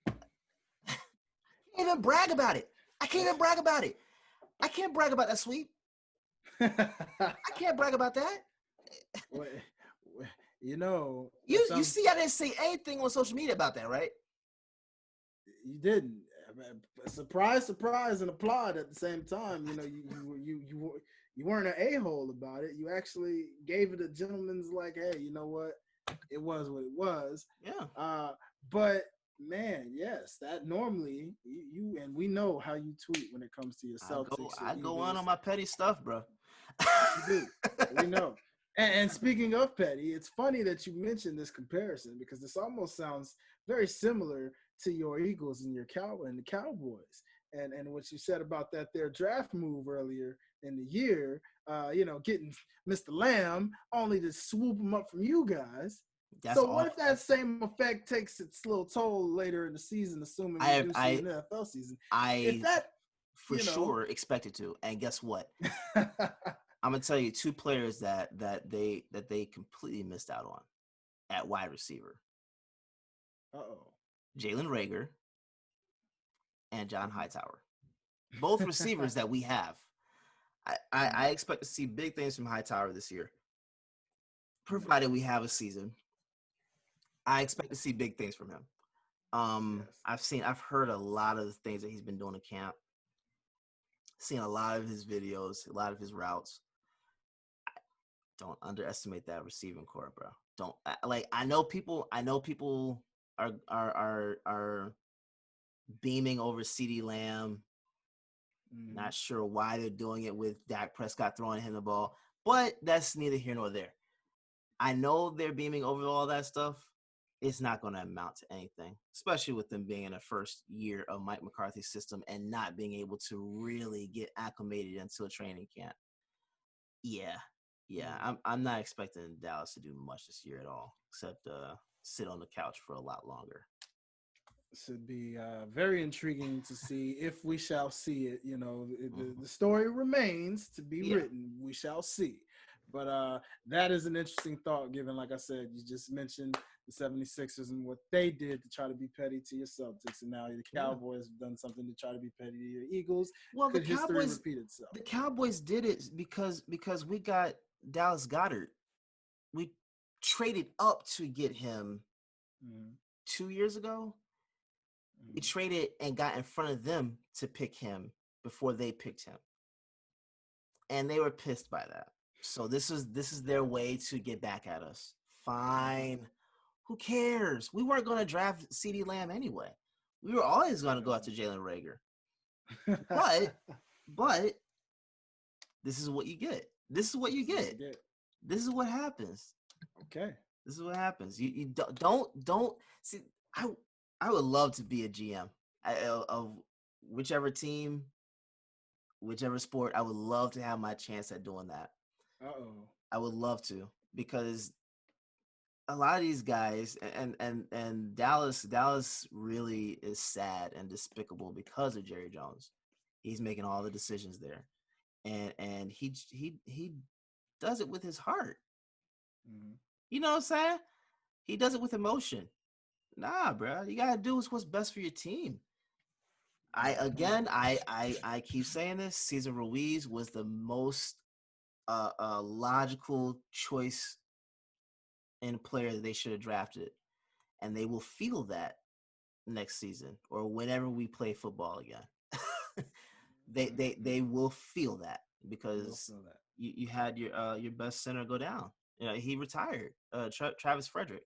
I can't even brag about it. I can't brag about that sweep. I can't brag about that. You see, I didn't say anything on social media about that, right? You didn't. Surprise, and applaud at the same time. You weren't an a-hole about it. You actually gave it a gentleman's like, hey, you know what? It was what it was. Yeah. But man, yes, that normally you and we know how you tweet when it comes to your Celtics. I go on my petty stuff, bro. You do. We know. And speaking of petty, it's funny that you mentioned this comparison because this almost sounds very similar to your Eagles and the Cowboys, and what you said about their draft move earlier in the year. Getting Mr. Lamb only to swoop him up from you guys. What if that same effect takes its little toll later in the season, assuming we do see an NFL season? Sure expected to, and guess what? I'm gonna tell you 2 players that they completely missed out on at wide receiver. Jalen Reagor and John Hightower, both receivers that we have. I expect to see big things from Hightower this year, provided we have a season. I expect to see big things from him. I've heard a lot of the things that he's been doing in camp. Seen a lot of his videos, a lot of his routes. Don't underestimate that receiving core, bro. Don't I know people are beaming over CeeDee Lamb. Not sure why they're doing it with Dak Prescott throwing him the ball, but that's neither here nor there. I know they're beaming over all that stuff. It's not going to amount to anything, especially with them being in the first year of Mike McCarthy's system and not being able to really get acclimated into a training camp. Yeah. I'm not expecting Dallas to do much this year at all, except sit on the couch for a lot longer. Should be very intriguing to see if we shall see it. You know, the story remains to be written. We shall see. But that is an interesting thought, given, like I said, you just mentioned the 76ers and what they did to try to be petty to your Celtics. And now the Cowboys have done something to try to be petty to your Eagles. Well, Could history repeat itself? The Cowboys did it because we got Dallas Goedert. We traded up to get him 2 years ago. We traded and got in front of them to pick him before they picked him. And they were pissed by that. So this is their way to get back at us. Fine. Who cares? We weren't going to draft CeeDee Lamb anyway. We were always going to go after Jalen Reagor. But this is what you get. This is what you get. This is what happens. Okay. This is what happens. You don't see. I would love to be a GM of whichever team, whichever sport. I would love to have my chance at doing that. I would love to, because a lot of these guys and Dallas really is sad and despicable because of Jerry Jones. He's making all the decisions there, and he does it with his heart. You know what I'm saying? He does it with emotion. Nah, bro, you gotta do what's best for your team. I keep saying this. Cesar Ruiz was the most logical choice in player that they should have drafted, and they will feel that next season or whenever we play football again. they will feel that, because you had your best center go down. You know, he retired. Travis Frederick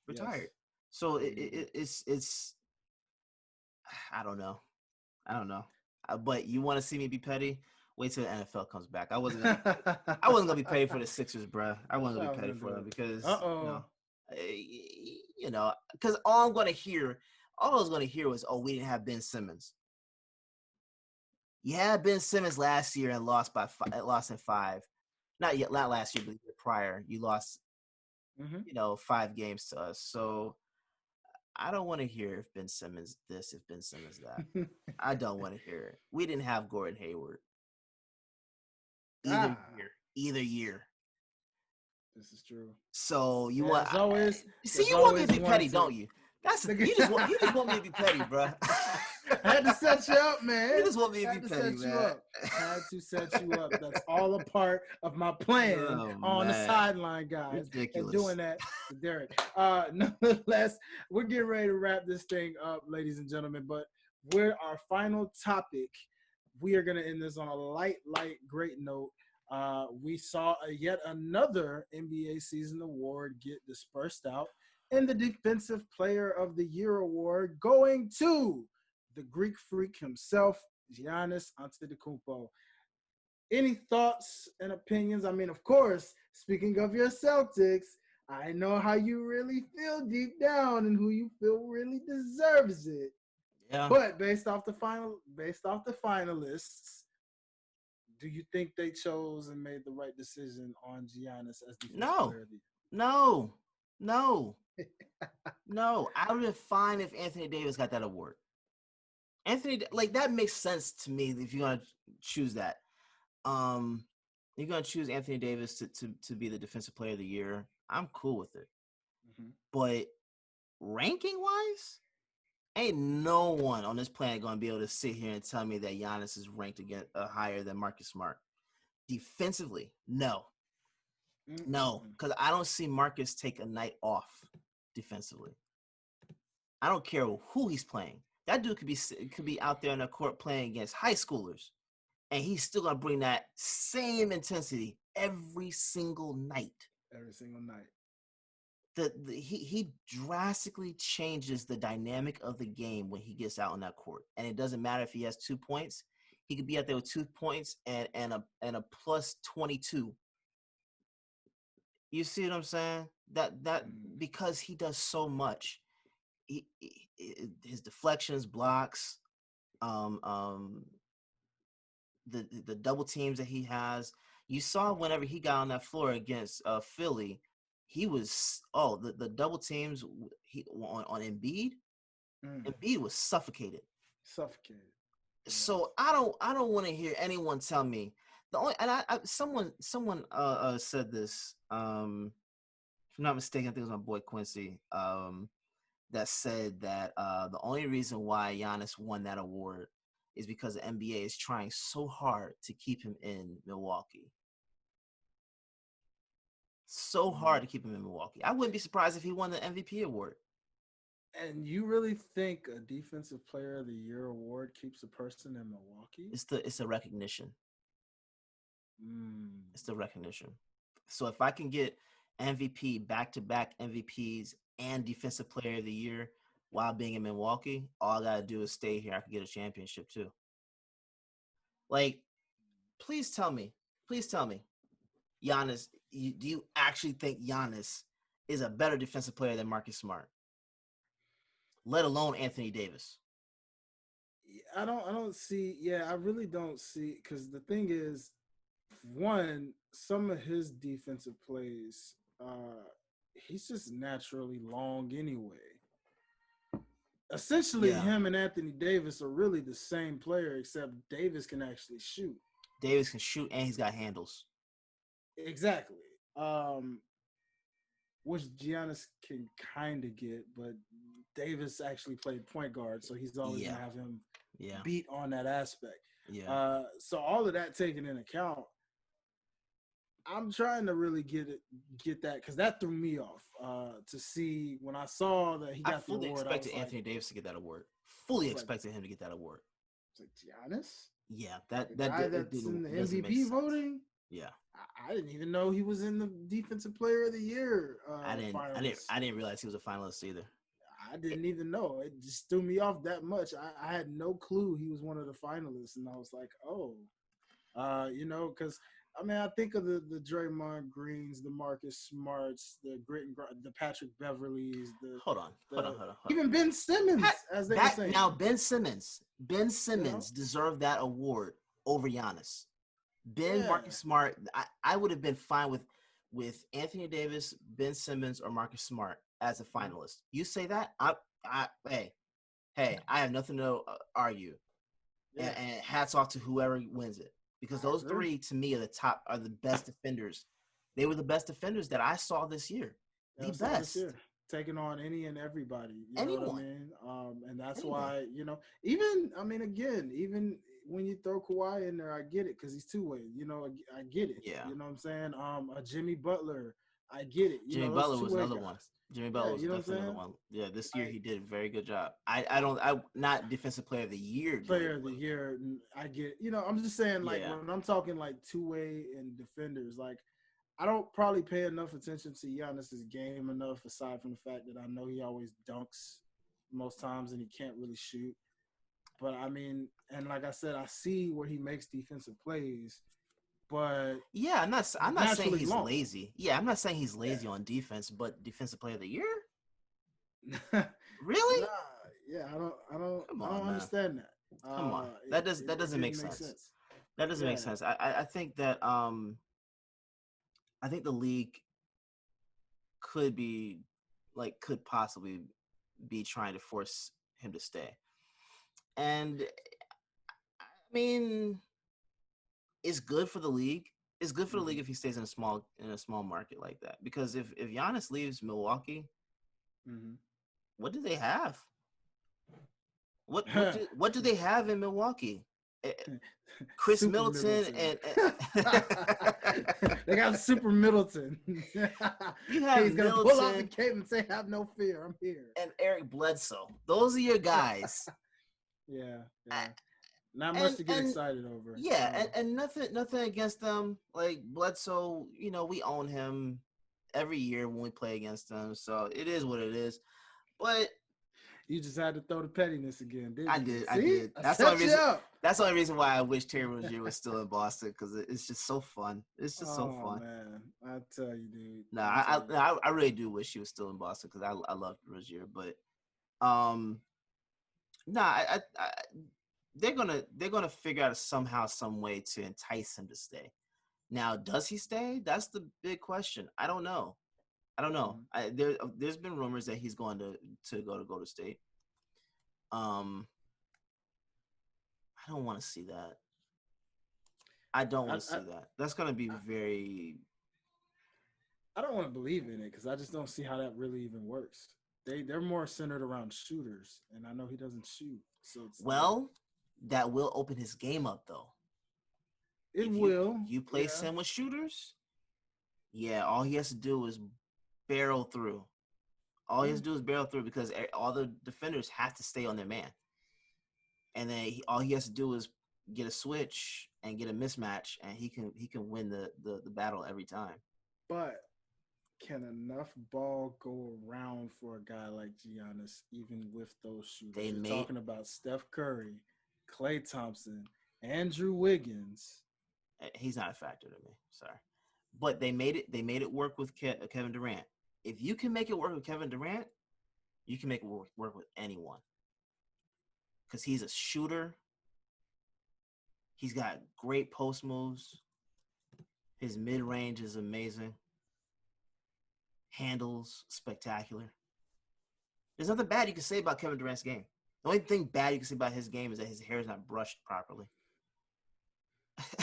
retired. Yes. So it's I don't know. But you want to see me be petty? Wait till the NFL comes back. I wasn't gonna be petty for the Sixers, bro. I wasn't gonna be petty for them because because all I was gonna hear was, oh, we didn't have Ben Simmons. You had Ben Simmons last year and lost in 5. Not last year, but the year prior. You lost 5 games to us. So I don't want to hear if Ben Simmons this, if Ben Simmons that. I don't want to hear it. We didn't have Gordon Hayward. Either year. This is true. So you want me to be petty, don't you? You just want me to be petty, bro. I had to set you up, man. You just want me to be petty, man. I had to set you up. That's all a part of my plan on the Sideline Guys. Ridiculous. And doing that to Derek. Nonetheless, we're getting ready to wrap this thing up, ladies and gentlemen. But our final topic. We are going to end this on a light, great note. We saw yet another NBA season award get dispersed out, and the Defensive Player of the Year award going to the Greek freak himself, Giannis Antetokounmpo. Any thoughts and opinions? I mean, of course, speaking of your Celtics, I know how you really feel deep down and who you feel really deserves it. Yeah. But based off the finalists, do you think they chose and made the right decision on Giannis as Defensive Player of the Year? No. I would have been fine if Anthony Davis got that award. That makes sense to me if you're gonna choose that. You're gonna choose Anthony Davis to be the Defensive Player of the Year. I'm cool with it. But ranking wise, ain't no one on this planet gonna be able to sit here and tell me that Giannis is ranked higher than Marcus Smart. Defensively, no, Mm-mm. because I don't see Marcus take a night off defensively. I don't care who he's playing. That dude could be out there on the court playing against high schoolers, and he's still gonna bring that same intensity every single night. Every single night. He drastically changes the dynamic of the game when he gets out on that court, and it doesn't matter if he has 2 points. He could be out there with 2 points and a plus 22. You see what I'm saying? That because he does so much. His deflections, blocks, the double teams that he has. You saw whenever he got on that floor against Philly, he was the double teams on Embiid. Embiid was suffocated. So I don't want to hear anyone tell me the only, and someone said this, if I'm not mistaken, I think it was my boy Quincy, that said that the only reason why Giannis won that award is because the NBA is trying so hard to keep him in Milwaukee. So hard to keep him in Milwaukee. I wouldn't be surprised if he won the MVP award. And you really think a Defensive Player of the Year award keeps a person in Milwaukee? It's a recognition. It's the recognition. So if I can get MVP, back-to-back MVPs, and Defensive Player of the Year while being in Milwaukee, all I gotta do is stay here. I can get a championship too. Like, please tell me, Giannis, do you actually think Giannis is a better defensive player than Marcus Smart? Let alone Anthony Davis. I really don't see, because the thing is, one, some of his defensive plays, he's just naturally long anyway. Essentially, him and Anthony Davis are really the same player, except Davis can actually shoot. Davis can shoot, and he's got handles. Exactly. Which Giannis can kind of get, but Davis actually played point guard, so he's always going to have him beat on that aspect. Yeah. So all of that taken into account, I'm trying to really get that, because that threw me off to see when I saw that he got the award. I fully expected Anthony Davis to get that award. Fully expected him to get that award. It's like, Giannis? Yeah, that's in the MVP voting. Yeah, I didn't even know he was in the Defensive Player of the Year. I didn't realize he was a finalist either. I didn't even know. It just threw me off that much. I had no clue he was one of the finalists, and I was like, because I think of the Draymond Greens, the Marcus Smarts, the the Patrick Beverleys. Hold on. Even Ben Simmons, as they were saying. Now Ben Simmons deserved that award over Giannis. Marcus Smart, I would have been fine with Anthony Davis, Ben Simmons, or Marcus Smart as a finalist. You say that, hey, I have nothing to argue. And hats off to whoever wins it, because those three to me are the best defenders. They were the best defenders that I saw this year. The best. This year. Taking on any and everybody. Anyone. Know what I mean? And that's why, even when you throw Kawhi in there, I get it, because he's two-way. I get it. Yeah. You know what I'm saying? A Jimmy Butler, I get it. Jimmy Butler was another one. Jimmy Butler was definitely another one. Yeah, this year he did a very good job. I not Defensive Player of the Year. Player of the Year, I get it. I'm just saying, when I'm talking like two-way and defenders, like, I don't probably pay enough attention to Giannis's game enough, aside from the fact that I know he always dunks most times and he can't really shoot. But and like I said, I see where he makes defensive plays. But I'm not saying he's lazy. Yeah, I'm not saying he's lazy on defense, but Defensive Player of the Year? Really? Nah, I don't understand that. Come on. That doesn't make sense. That doesn't make sense. I think that I think the league could possibly be trying to force him to stay. And it's good for the league. It's good for the league if he stays in a small market like that. Because if Giannis leaves Milwaukee, what do they have? What do they have in Milwaukee? Chris Super Middleton and they got Super Middleton. You have He's gonna pull out the Middleton cape and say, "Have no fear, I'm here." and Eric Bledsoe. Those are your guys. Yeah. I- Not much to get excited over. Yeah, and nothing against them. Like Bledsoe, we own him every year when we play against them, so it is what it is. But you just had to throw the pettiness again, didn't you? I did. That's the only reason. That's the only reason why I wish Terry Rozier was still in Boston, because it's just so fun. It's just so fun. Man, I tell you, dude. No, I really do wish he was still in Boston, because I love Rozier, but they're gonna figure out somehow, some way to entice him to stay. Now, does he stay? That's the big question. I don't know. There's been rumors that he's going to go to State. I don't want to see that. I don't want to see that. That's going to be very. I don't want to believe in it because I just don't see how that really even works. They're more centered around shooters, and I know he doesn't shoot. So that will open his game up, though. It will. You place him with shooters. Yeah, all he has to do is barrel through. All he has to do is barrel through, because all the defenders have to stay on their man. And then all he has to do is get a switch and get a mismatch, and he can win the battle every time. But can enough ball go around for a guy like Giannis, even with those shooters? You're talking about Steph Curry, Klay Thompson, Andrew Wiggins. He's not a factor to me. Sorry. But they made it work with Kevin Durant. If you can make it work with Kevin Durant, you can make it work with anyone. Because he's a shooter. He's got great post moves. His mid-range is amazing. Handles spectacular. There's nothing bad you can say about Kevin Durant's game. The only thing bad you can say about his game is that his hair is not brushed properly.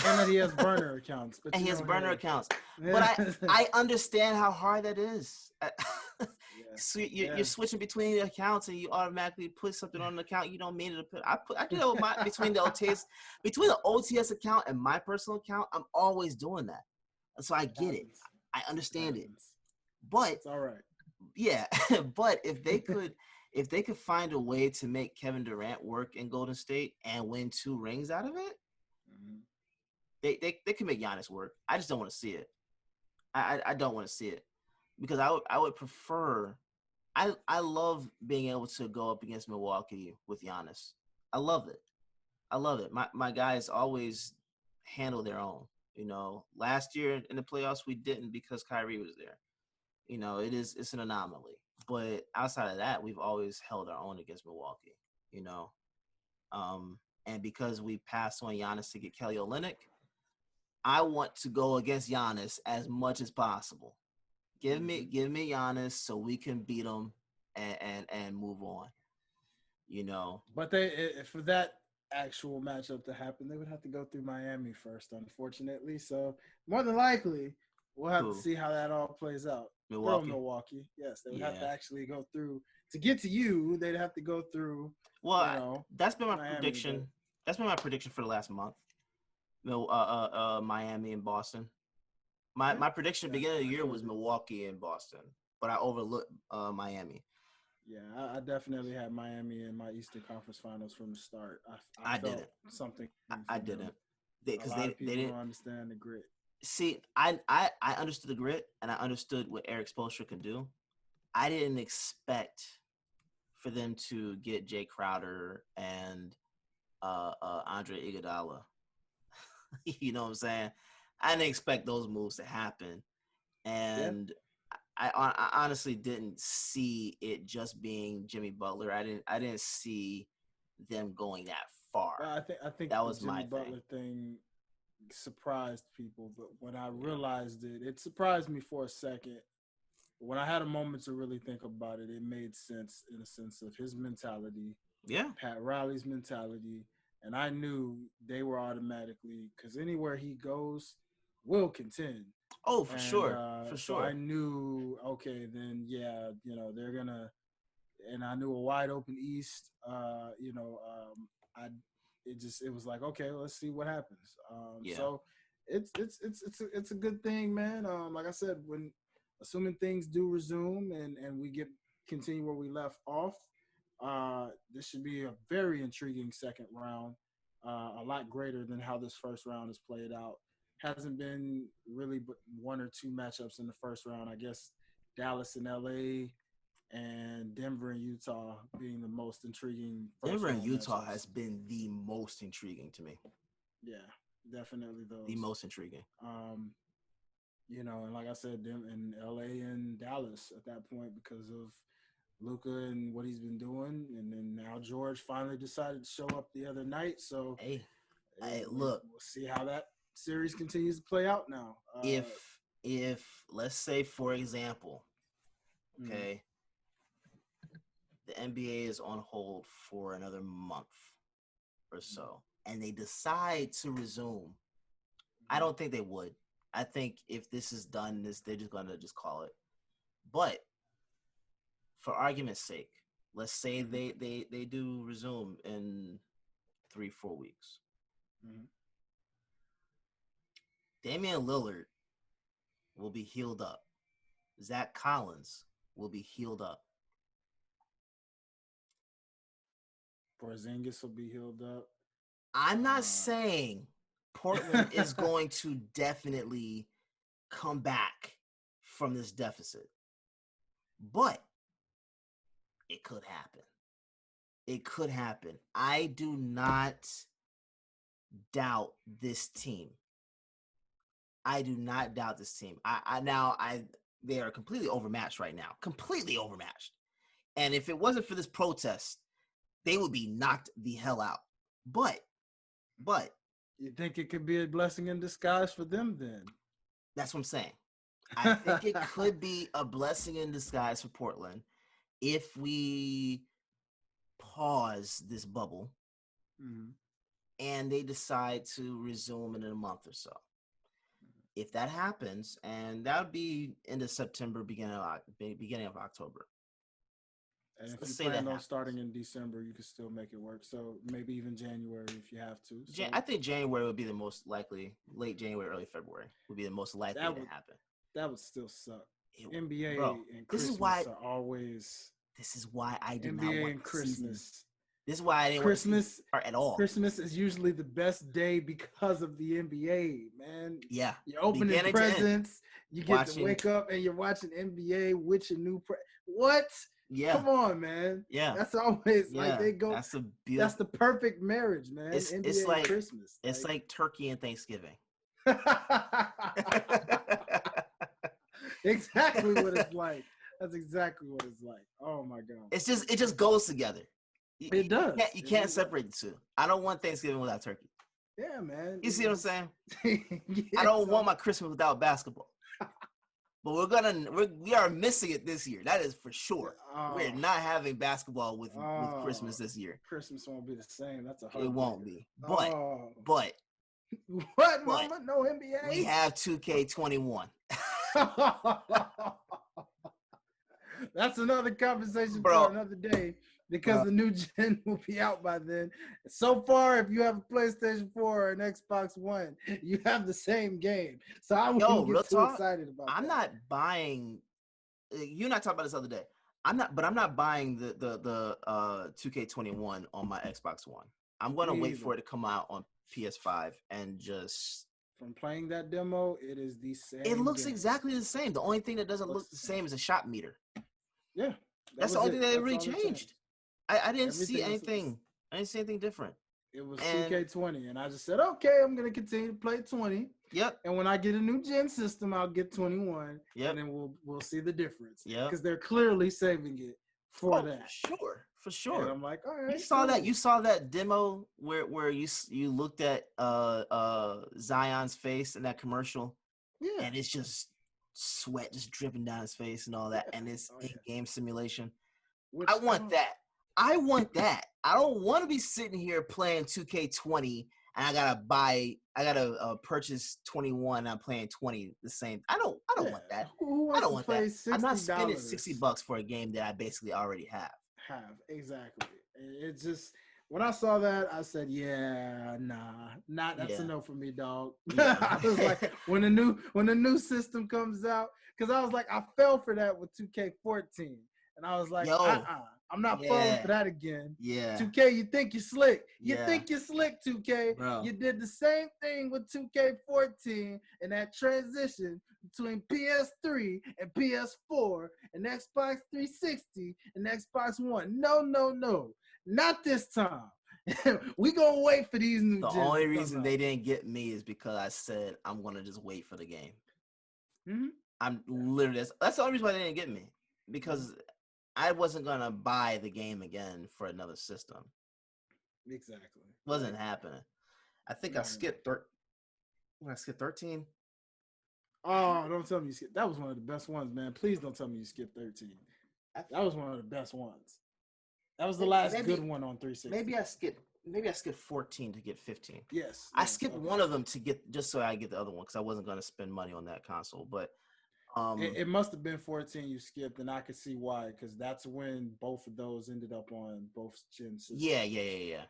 And that he has burner accounts. And he has burner accounts. But I understand how hard that is. So you're switching between the accounts, and you automatically put something on an account you don't mean to put. I do that with between the OTS account and my personal account. I'm always doing that, so I get it. I understand it. But it's all right. Yeah, but if they could find a way to make Kevin Durant work in Golden State and win 2 rings out of it, they can make Giannis work. I just don't want to see it. I don't want to see it, because I would prefer. I love being able to go up against Milwaukee with Giannis. I love it. My guys always handle their own. Last year in the playoffs we didn't, because Kyrie was there. It's an anomaly. But outside of that, we've always held our own against Milwaukee. And because we passed on Giannis to get Kelly Olynyk, I want to go against Giannis as much as possible. Give me Giannis so we can beat him and move on. But for that actual matchup to happen, they would have to go through Miami first, unfortunately. So more than likely, we'll have to see how that all plays out. Milwaukee. Yes, they would have to actually go through to get to you. They'd have to go through. Well, that's been my prediction. That's been my prediction for the last month. Miami and Boston. My prediction at the beginning of the year was Milwaukee and Boston, but I overlooked Miami. Yeah, I definitely had Miami in my Eastern Conference Finals from the start. I didn't. Something. I didn't. Because they didn't understand the grit. See, I understood the grit, and I understood what Eric Spoelstra can do. I didn't expect for them to get Jay Crowder and Andre Iguodala. You know what I'm saying? I didn't expect those moves to happen, and I honestly didn't see it just being Jimmy Butler. I didn't see them going that far. I think that was Jimmy my Butler thing surprised people, but when I realized it surprised me for a second. When I had a moment to really think about it, it made sense in a sense of his mentality, Pat Riley's mentality, and I knew they were automatically, because anywhere he goes, will contend. Oh, for sure. So I knew, okay, then they're gonna, and I knew a wide open East. it was like, okay, let's see what happens. Yeah. So it's a good thing, man. Like I said, when assuming things do resume and we continue where we left off, this should be a very intriguing second round, a lot greater than how this first round has played out. Hasn't been really but one or two matchups in the first round. I guess Dallas and LA and Denver and Utah being the most intriguing. Denver and Utah matchups. has been the most intriguing to me. Yeah, definitely those. The most intriguing. You know, and like I said, them in LA and Dallas at that point because of Luka and what he's been doing, and then now George finally decided to show up the other night. So hey, look, we'll see how that series continues to play out now. If let's say, for example, okay, the NBA is on hold for another month or so, and they decide to resume, I don't think they would. I think if this is done, they're just gonna just call it. But for argument's sake, let's say they do resume in 3-4 weeks. Damian Lillard will be healed up. Zach Collins will be healed up. Porzingis will be healed up. I'm not saying Portland is going to definitely come back from this deficit, but it could happen. It could happen. I do not doubt this team. They are completely overmatched right now. Completely overmatched. And if it wasn't for this protest, they would be knocked the hell out. But you think it could be a blessing in disguise for them then? That's what I'm saying. I think it could be a blessing in disguise for Portland if we pause this bubble and they decide to resume in a month or so. If that happens, and that would be into September, beginning of October. And if you plan on starting in December, you can still make it work. So maybe even January if you have to. So I think January would be the most likely. Late January, early February would be the most likely to happen. That would still suck. NBA and Christmas are always. This is why I did NBA not want and Christmas. Season. This is why I didn't want to start at all. Christmas is usually the best day because of the NBA, man. Yeah. You're opening presents. You get to wake up and you're watching NBA with your new what? Yeah. Come on, man. Yeah. That's always like they go. That's the perfect marriage, man. It's like Christmas. It's like turkey and Thanksgiving. Exactly what it's like. That's exactly what it's like. Oh my God. It just goes together. It does. You can't separate the two. I don't want Thanksgiving without turkey. Yeah, man. You see what I'm saying? I don't want my Christmas without basketball. But we are missing it this year. That is for sure. We're not having basketball with Christmas this year. Christmas won't be the same. That's a hard It won't be. But what, Mama? No NBA. We have 2K21. That's another conversation for another day because the new gen will be out by then. So far, if you have a PlayStation 4 or an Xbox One, you have the same game. So I wouldn't get too excited about I'm not buying. You and I talked about this the other day. I'm not buying the 2K21 on my Xbox One. I'm going to wait for it to come out on PS5 and just. From playing that demo, it is the same. It looks exactly the same. The only thing that doesn't look the same is a shot meter. Yeah. That's the only thing that really changed. I didn't see anything. I didn't see anything different. It was 2K20, and I just said, okay, I'm gonna continue to play 20. Yep. And when I get a new gen system, I'll get 21. Yep. And then we'll see the difference. Yeah. Because they're clearly saving it for that. For sure. And I'm like, all right. You saw that demo where you looked at Zion's face in that commercial. Yeah. And it's just sweat just dripping down his face and all that, and it's in-game simulation. I want that. I don't want to be sitting here playing 2K20 and I gotta purchase 21 and I'm playing 20 the same. I don't want that. I don't want that. I'm not spending $60 for a game that I basically already have. Exactly. It's just when I saw that, I said, "Yeah, nah, that's a Yeah. no for me, dog." Yeah. I was like, when the new system comes out, because I was like, I fell for that with 2K14, and I was like, Yo. I'm not falling for Yeah. that again. Yeah. 2K, you think you're slick? You Yeah. think you're slick, 2K? Bro. You did the same thing with 2K14 and that transition between PS3 and PS4 and Xbox 360 and Xbox One. No, not this time. We gonna wait for these new The gens only to come reason out. they didn't get me is because I said I'm gonna just wait for the game. Mm-hmm. I'm literally that's the only reason why they didn't get me, because I wasn't gonna buy the game again for another system. Exactly. Wasn't happening. I think I skipped 13. Oh, don't tell me you skipped. That was one of the best ones, man. Please don't tell me you skipped 13. That was one of the best ones. That was the last good one on 360. Maybe I skipped 14 to get 15. Yes. I skipped one of them to get just so I get the other one because I wasn't gonna spend money on that console. But it must have been 14 you skipped, and I could see why, because that's when both of those ended up on both gen systems. Yeah.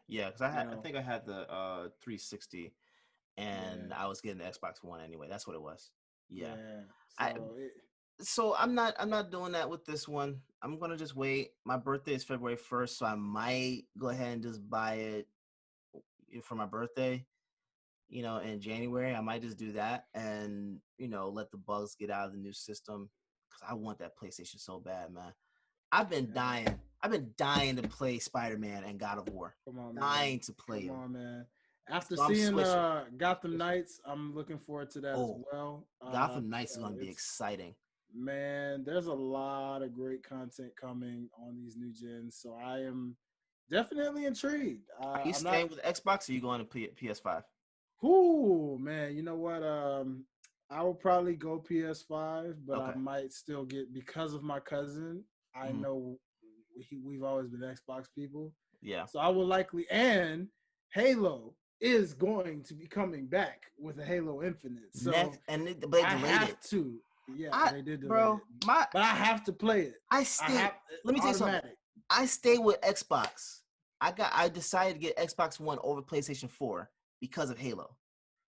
Because I think I had the 360, and I was getting the Xbox One anyway. That's what it was. Yeah. So I'm not doing that with this one. I'm gonna just wait. My birthday is February 1st, so I might go ahead and just buy it for my birthday. In January, I might just do that and let the bugs get out of the new system because I want that PlayStation so bad, man. I've been dying to play Spider-Man and God of War. Come on, dying man. to play Come them. on, man. After seeing Gotham Knights, I'm looking forward to that as well. Gotham Knights is going to be exciting. Man, there's a lot of great content coming on these new gens, so I am definitely intrigued. Are you staying with Xbox or are you going to PS5? Ooh, man, you know what? I will probably go PS5, but I might still get, because of my cousin, I know we've always been Xbox people. Yeah. So I will likely, and Halo is going to be coming back with a Halo Infinite. So they have to. Yeah, they did delay it. But I have to play it. Let me tell you something. I stay with Xbox. I decided to get Xbox One over PlayStation 4 because of Halo.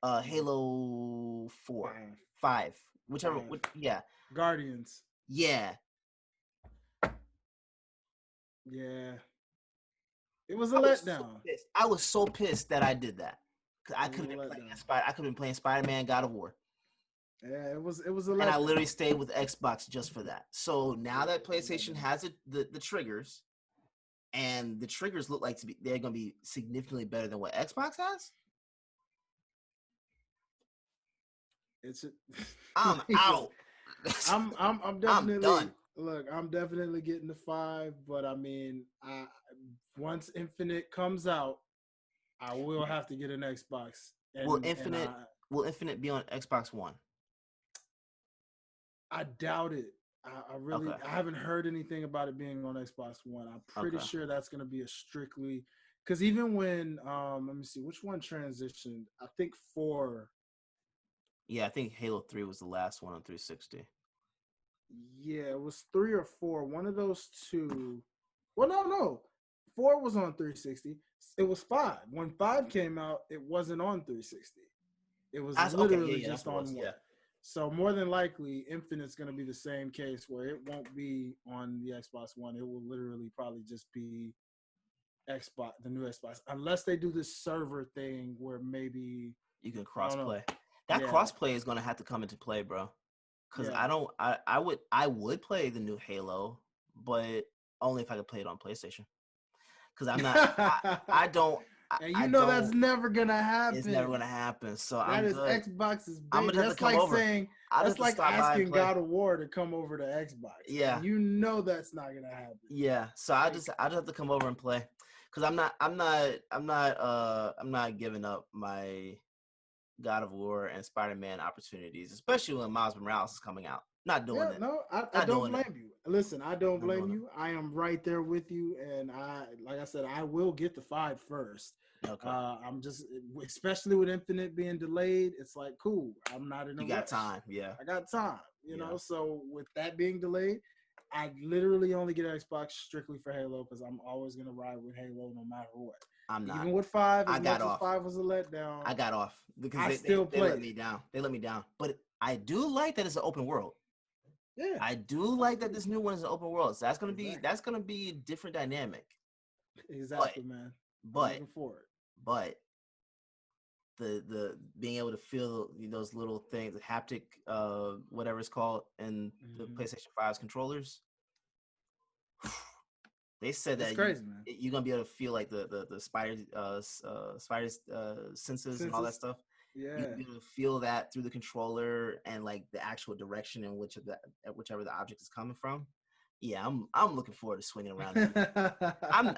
Halo 4. 5. Whichever. Yeah. Guardians. Yeah. Yeah. It was a letdown. I was so pissed that I did that. Cause I could have been playing Spider-Man, God of War. Yeah, it was a letdown. And I literally stayed with Xbox just for that. So now that PlayStation has the triggers, and the triggers look like they're going to be significantly better than what Xbox has. I'm out. I'm definitely done. Look, I'm definitely getting the 5, but I mean, once Infinite comes out, I will have to get an Xbox. Will Infinite be on Xbox One? I doubt it. I haven't heard anything about it being on Xbox One. I'm pretty sure that's going to be a strictly, because even when let me see which one transitioned. I think 4. Yeah, I think Halo 3 was the last one on 360. Yeah, it was 3 or 4. One of those two. Well, no. 4 was on 360. It was 5. When 5 came out, it wasn't on 360. It was literally just on 1. Yeah. So more than likely, Infinite's going to be the same case where it won't be on the Xbox One. It will literally probably just be the new Xbox, unless they do this server thing where maybe you can cross-play. That cross-play is going to have to come into play, bro. Because I would play the new Halo, but only if I could play it on PlayStation. Because I'm not, I don't. And that's never gonna happen. It's never gonna happen. So that is good. Xbox's baby. That's like saying that's like asking God of War to come over to Xbox. Yeah, and that's not gonna happen. Yeah, so I just have to come over and play, because I'm not giving up my God of War and Spider-Man opportunities, especially when Miles Morales is coming out. Not doing it. No, I don't blame you. Listen, I don't blame you. I am right there with you, and like I said, I will get the 5 first. Okay. I'm just, especially with Infinite being delayed, it's like, cool. I'm not in a rush. You got time, yeah. I got time, you know. So with that being delayed, I literally only get Xbox strictly for Halo because I'm always gonna ride with Halo no matter what. I'm not. Even with 5, I as got much as off. 5 was a letdown, I got off because I they still they play let it. me down. They let me down. But I do like that it's an open world. Yeah, I do like that this new one is an open world. So Exactly. that's gonna be a different dynamic. exactly, man. I'm But looking forward. but the being able to feel those little things, the haptic whatever it's called, in the Mhm. PlayStation 5's controllers. They said It's that crazy, man. you're gonna be able to feel like the spider's senses and all that Senses, stuff. You're yeah. gonna be able to feel that through the controller and like the actual direction in whichever the object is coming from. Yeah, I'm looking forward to swinging around.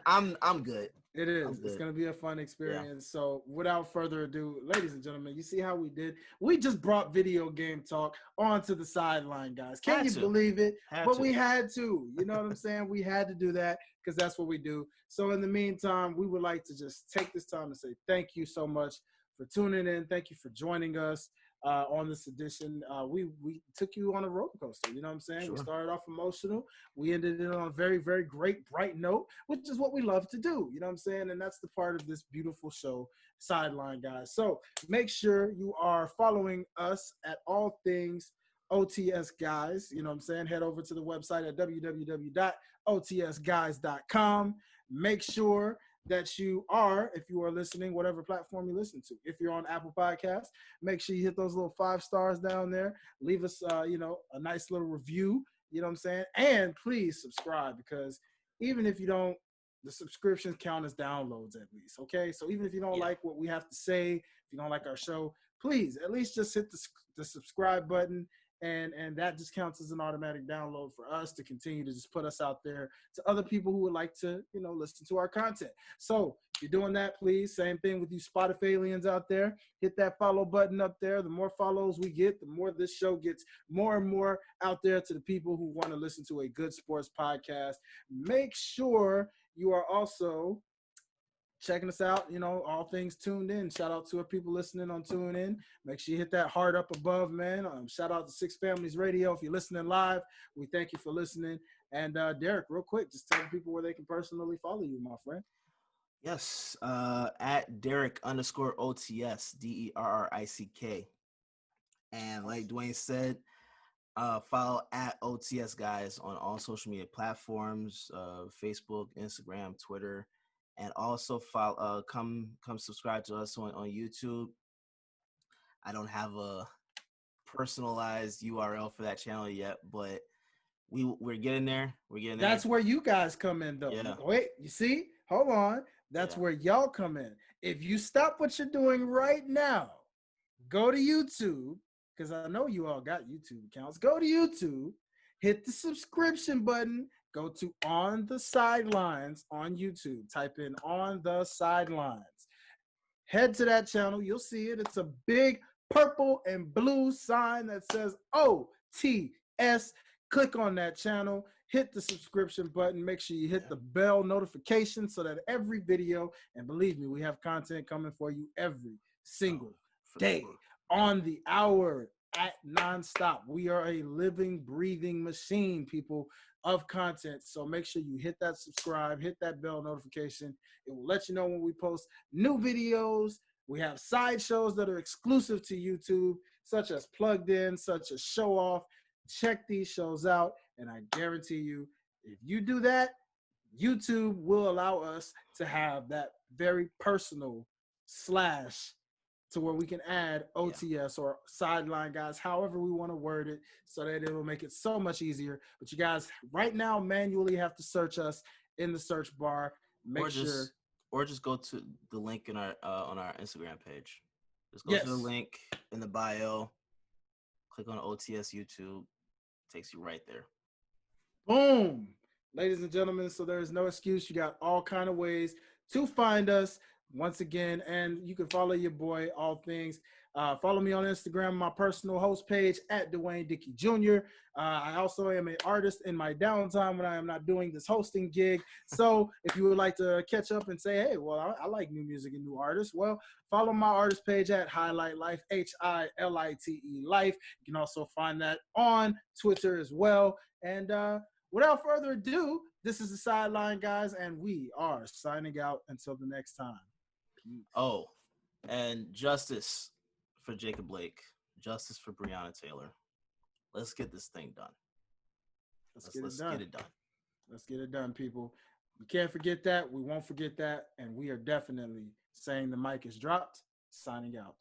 I'm good. It I'm is. It's good. going to be a fun Yeah. experience. So, without further ado, ladies and gentlemen, you see how we did? We just brought video game talk onto the sideline, guys. Can Had you to. believe it? Had But to. we had to. You know what I'm saying? We had to do that because that's what we do. So, in the meantime, we would like to just take this time to say thank you so much for tuning in. Thank you for joining us on this edition. We took you on a roller coaster. You know what I'm saying? Sure. We started off emotional. We ended it on a very, very great, bright note, which is what we love to do. You know what I'm saying? And that's the part of this beautiful show, Sideline Guys. So make sure you are following us at all things OTS Guys. You know what I'm saying? Head over to the website at www.otsguys.com. Make sure that you are, if you are listening, whatever platform you listen to. If you're on Apple Podcasts, make sure you hit those little 5 stars down there. Leave us, a nice little review. You know what I'm saying? And please subscribe, because even if you don't, the subscriptions count as downloads at least. Okay, so even if you don't like what we have to say, if you don't like our show, please at least just hit the subscribe button. And that just counts as an automatic download for us to continue to just put us out there to other people who would like to, listen to our content. So if you're doing that, please, same thing with you Spotify aliens out there, hit that follow button up there. The more follows we get, the more this show gets more and more out there to the people who want to listen to a good sports podcast. Make sure you are also checking us out, all things tuned in. Shout out to our people listening on Tune In. Make sure you hit that heart up above, man. Shout out to Six Families Radio. If you're listening live, we thank you for listening. And Derek, real quick, just tell people where they can personally follow you, my friend. Yes, at Derek_OTS, DERRICK. And like Dwayne said, follow at OTS Guys on all social media platforms, Facebook, Instagram, Twitter. And also follow, come subscribe to us on YouTube. I don't have a personalized URL for that channel yet, but we're getting there. That's where you guys come in, though. Yeah. Wait, you see? Hold on. That's where y'all come in. If you stop what you're doing right now, go to YouTube, because I know you all got YouTube accounts. Go to YouTube, hit the subscription button, go to On the Sidelines on YouTube. Type in On the Sidelines. Head to that channel. You'll see it. It's a big purple and blue sign that says OTS. Click on that channel. Hit the subscription button. Make sure you hit the bell notification so that every video, and believe me, we have content coming for you every single day on the hour at nonstop. We are a living, breathing machine, people, of content. So make sure you hit that subscribe, hit that bell notification. It will let you know when we post new videos. We have side shows that are exclusive to YouTube, such as Plugged In, such as Show Off. Check these shows out, and I guarantee you, if you do that, YouTube will allow us to have that very personal slash to where we can add OTS or Sideline Guys, however we want to word it, so that it will make it so much easier. But you guys right now manually have to search us in the search bar. Or just go to the link in our on our Instagram page. Just go to the link in the bio, click on OTS YouTube, takes you right there. Boom. Ladies and gentlemen, so there is no excuse. You got all kind of ways to find us. Once again, and you can follow your boy, all things. Follow me on Instagram, my personal host page at Dwayne Dickey Jr. I also am an artist in my downtime when I am not doing this hosting gig. So if you would like to catch up and say, hey, well, I like new music and new artists, well, follow my artist page at Highlight Life, HILITE Life. You can also find that on Twitter as well. And without further ado, this is the Sideline Guys, and we are signing out until the next time. Peace. Oh, and justice for Jacob Blake, justice for Breonna Taylor. Let's get this thing done. Let's get it done. Let's get it done, people. We can't forget that. We won't forget that. And we are definitely saying the mic is dropped. Signing out.